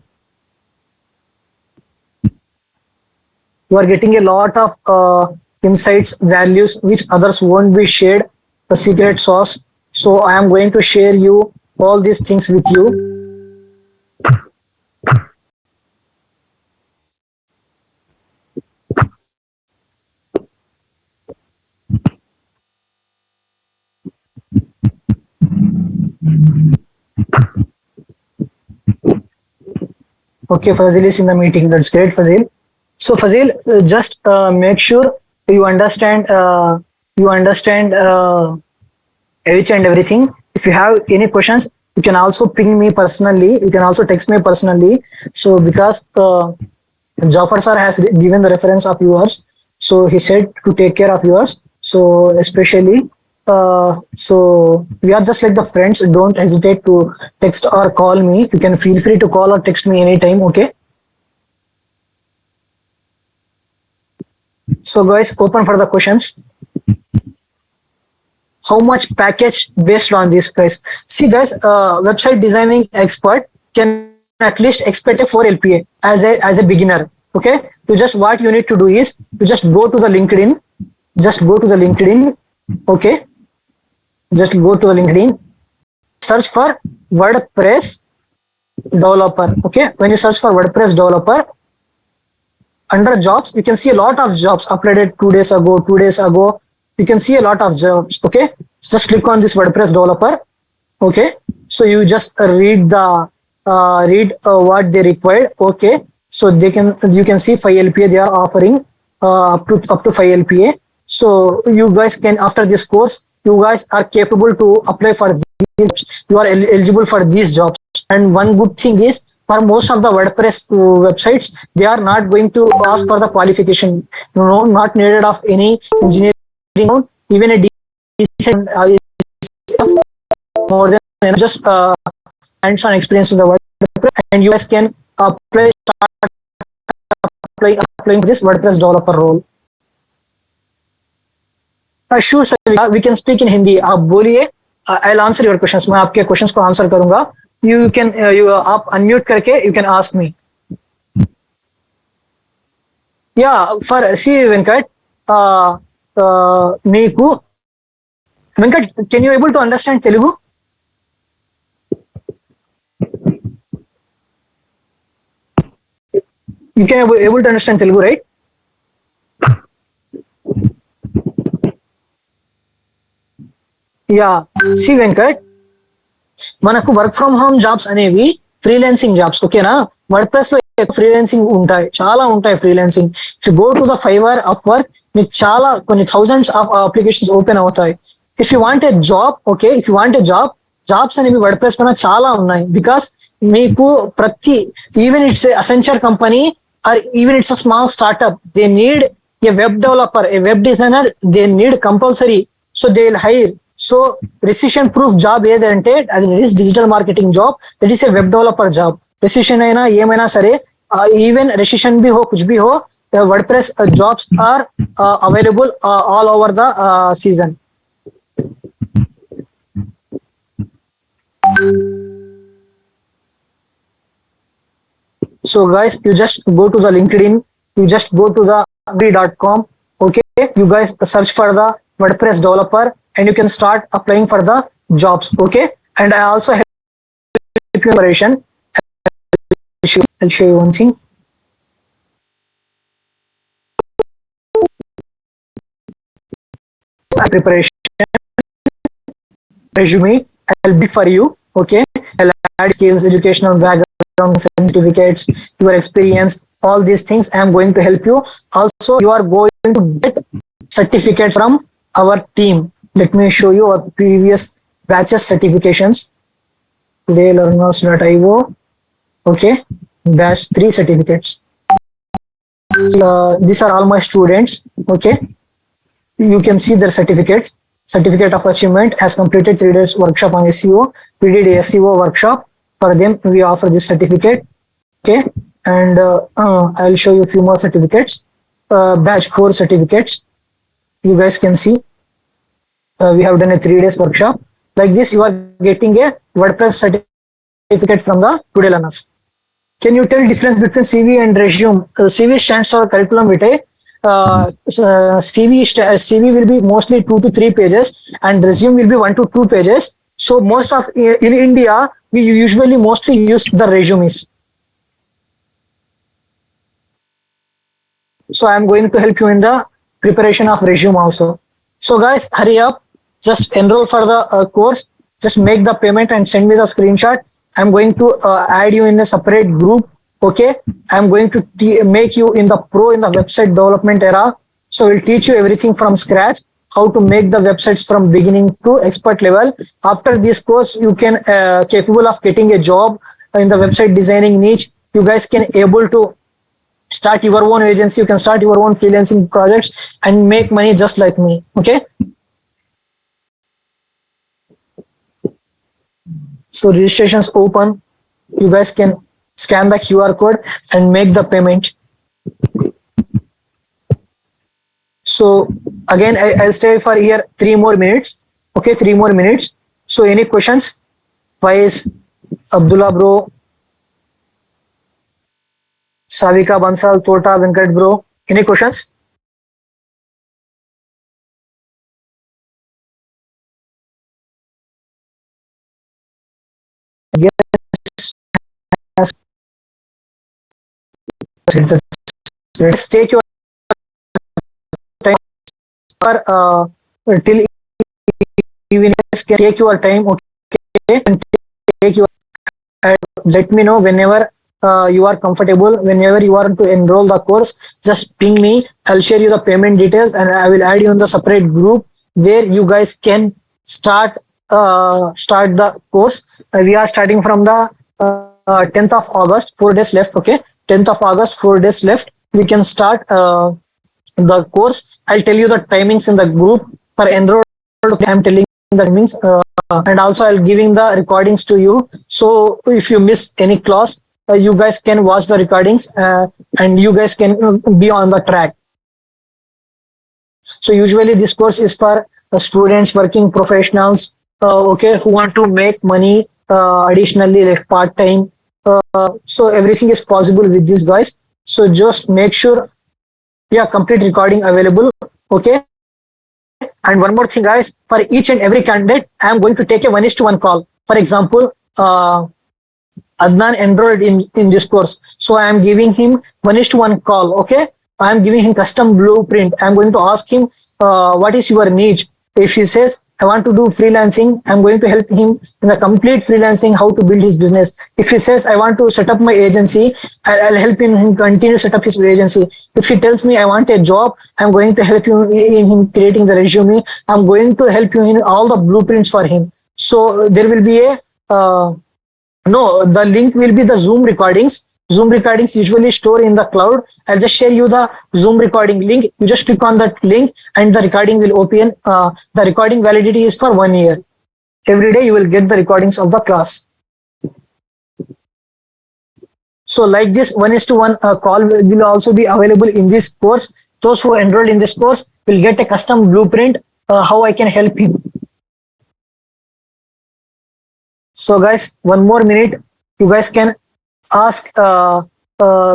You are getting a lot of insights, values which others won't be shared, the secret sauce. So I am going to share you all these things with you. Okay, Fazil is in the meeting. That's great, Fazil. So Fazil, just make sure you understand. You understand each and everything. If you have any questions, you can also ping me personally. You can also text me personally. So because Jafar sir has given the reference of yours, so he said to take care of yours. So especially, so we are just like the friends. Don't hesitate to text or call me. You can feel free to call or text me anytime. Okay. So guys, open for the questions. How much package based on this, guys? See guys, website designing expert can at least expect a 4 LPA as a beginner. Okay, you just what you need to do is you just go to the LinkedIn, just go to the LinkedIn. Okay, just go to the LinkedIn, search for WordPress developer. Okay, when you search for WordPress developer, under jobs you can see a lot of jobs uploaded 2 days ago, 2 days ago. You can see a lot of jobs. Okay, just click on this WordPress developer. Okay, so you just read the what they required. Okay, so they can, you can see 5 LPA they are offering, up to 5 LPA. So you guys can, after this course, you guys are capable to apply for these jobs. You are eligible for these jobs. And one good thing is, for most of the WordPress websites, they are not going to ask for the qualification. Not needed of any engineering. Even a decent more than just hands-on experience in the WordPress, and you guys can start applying this WordPress developer role. Sure sir, we can speak in Hindi. आप बोलिए, I'll answer your questions. मैं आपके questions को answer करूँगा. You can आप unmute करके you can ask me. Yeah, for see Venkat, మీకు Venkat, can you able to understand Telugu? You can able to understand Telugu, right? Yeah. See Venkat, మనకు work from home jobs అనేవి freelancing jobs. ఓకేనా? WordPress లో freelancing ఉంటాయి, చాలా ఉంటాయి freelancing. If you go to the Fiverr Upwork, మీకు చాలా కొన్ని థౌసండ్స్ ఆఫ్ అప్లికేషన్స్ ఓపెన్ అవుతాయి. If you want a job, okay, if you want a jobs అనేవి వర్డ్ ప్రెస్ పైన చాలా ఉన్నాయి. బికాస్ మీకు ప్రతి, even it's Accenture company or even it's a small startup, they need a web developer, a web designer, they need compulsory. So they will hire. So recession proof job ఏదంటే అది is digital marketing job, that is a web developer job. Recession అయినా ఏమైనా సరే, even recession भी हो कुछ भी हो, WordPress jobs are available all over the season. So guys, you just go to the LinkedIn, you just go to the agree.com. Okay, you guys search for the WordPress developer and you can start applying for the jobs. Okay, and I also help you preparation. I'll show you one thing. Preparation resume I'll be for you. Okay, I'll add skills, educational background, certificates, your experience, all these things I am going to help you. Also, you are going to get certificates from our team. Let me show you our previous batches certifications. Today learners.io. Okay, batch 3 certificates. These are all my students. Okay, you can see their certificates. Certificate of achievement has completed 3 days workshop on SEO. We did a SEO workshop for them. We offer this certificate. Okay, and I'll show you a few more certificates. Batch 4 certificates. You guys can see we have done a 3 days workshop. Like this, you are getting a WordPress certificate from the Today Learners. Can you tell difference between CV and resume? CV stands for curriculum vitae. CV will be mostly 2 to 3 pages, and resume will be 1 to 2 pages. So most of in India, we usually mostly use the resumes. So I am going to help you in the preparation of resume also. So guys, hurry up. Just enroll for the course. Just make the payment and send me the screenshot. I'm going to add you in a separate group. Okay, I'm going to make you in the pro in the website development era. So we'll teach you everything from scratch, how to make the websites from beginning to expert level. After this course, you can capable of getting a job in the website designing niche. You guys can able to start your own agency. You can start your own freelancing projects and make money just like me. Okay. So registrations open. You guys can scan the QR code and make the payment. So again, I'll stay for here 3 more minutes. Okay, 3 more minutes. So any questions? Faiz, Abdullah bro, Savika Bansal, Tota, Venkat bro. Any questions? Yes. Take your time for till evening. Take your time. Okay, and take your. Let me know whenever you are comfortable. Whenever you want to enroll the course, just ping me. I'll share you the payment details, and I will add you in the separate group where you guys can start the course. We are starting from the 10th of August. 4 days left. Okay, 10th of August. 4 days left. We can start the course. I'll tell you the timings in the group for enroll. I'm telling the timings. And also I'll giving the recordings to you. So if you miss any class, you guys can watch the recordings and you guys can be on the track. So usually this course is for students, working professionals, okay, who want to make money additionally like part time. So everything is possible with these guys. So just make sure, yeah, complete recording available. Okay. And one more thing, guys, for each and every candidate, I am going to take a 1:1 call. For example, Adnan enrolled in this course. So I am giving him 1:1 call. Okay. I am giving him custom blueprint. I am going to ask him, what is your niche? If he says, I want to do freelancing, I'm going to help him in the complete freelancing, how to build his business. If he says, I want to set up my agency, I'll help him continue to set up his agency. If he tells me I want a job, I'm going to help you in him creating the resume. I'm going to help you in all the blueprints for him. So there will be a, the link will be the Zoom recordings. Zoom recordings usually store in the cloud. I'll just share you the Zoom recording link. You just click on that link and the recording will open. The recording validity is for 1 year. Every day you will get the recordings of the class. So like this 1:1 call will also be available in this course. Those who enrolled in this course will get a custom blueprint how I can help him. So guys, 1 more minute. You guys can ask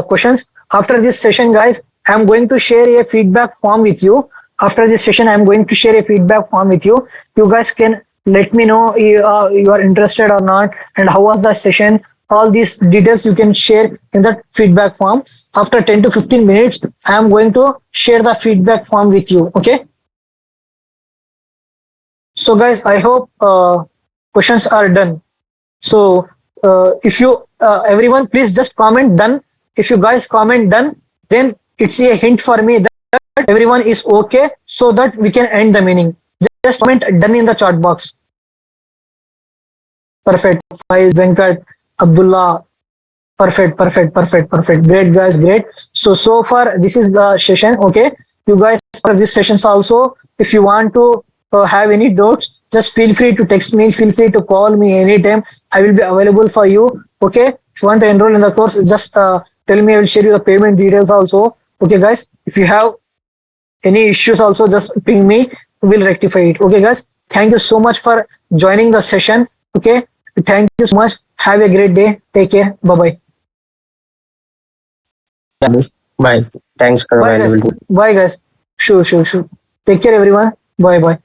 questions. After this session, guys, I'm going to share a feedback form with you. After this session, I'm going to share a feedback form with you. You guys can let me know you are interested or not, and how was the session. All these details you can share in that feedback form. After 10 to 15 minutes, I'm going to share the feedback form with you. Okay. So guys, I hope questions are done. So if you everyone please just comment done. If you guys comment done, then it's a hint for me that everyone is okay, so that we can end the meeting. Just comment done in the chat box. Perfect. Faiz, Venkat, Abdullah. Perfect. Great, guys, great. So far, this is the session. Okay, you guys, for this sessions also, if you want to have any doubts, just feel free to text me. Feel free to call me anytime. I will be available for you. Okay, if you want to enroll in the course, just tell me. I will share you the payment details also. Okay, guys. If you have any issues, also just ping me. We'll rectify it. Okay, guys. Thank you so much for joining the session. Okay, thank you so much. Have a great day. Take care. Bye bye. Bye. Thanks for Bye guys. availability. Bye guys. Sure. Take care everyone. Bye.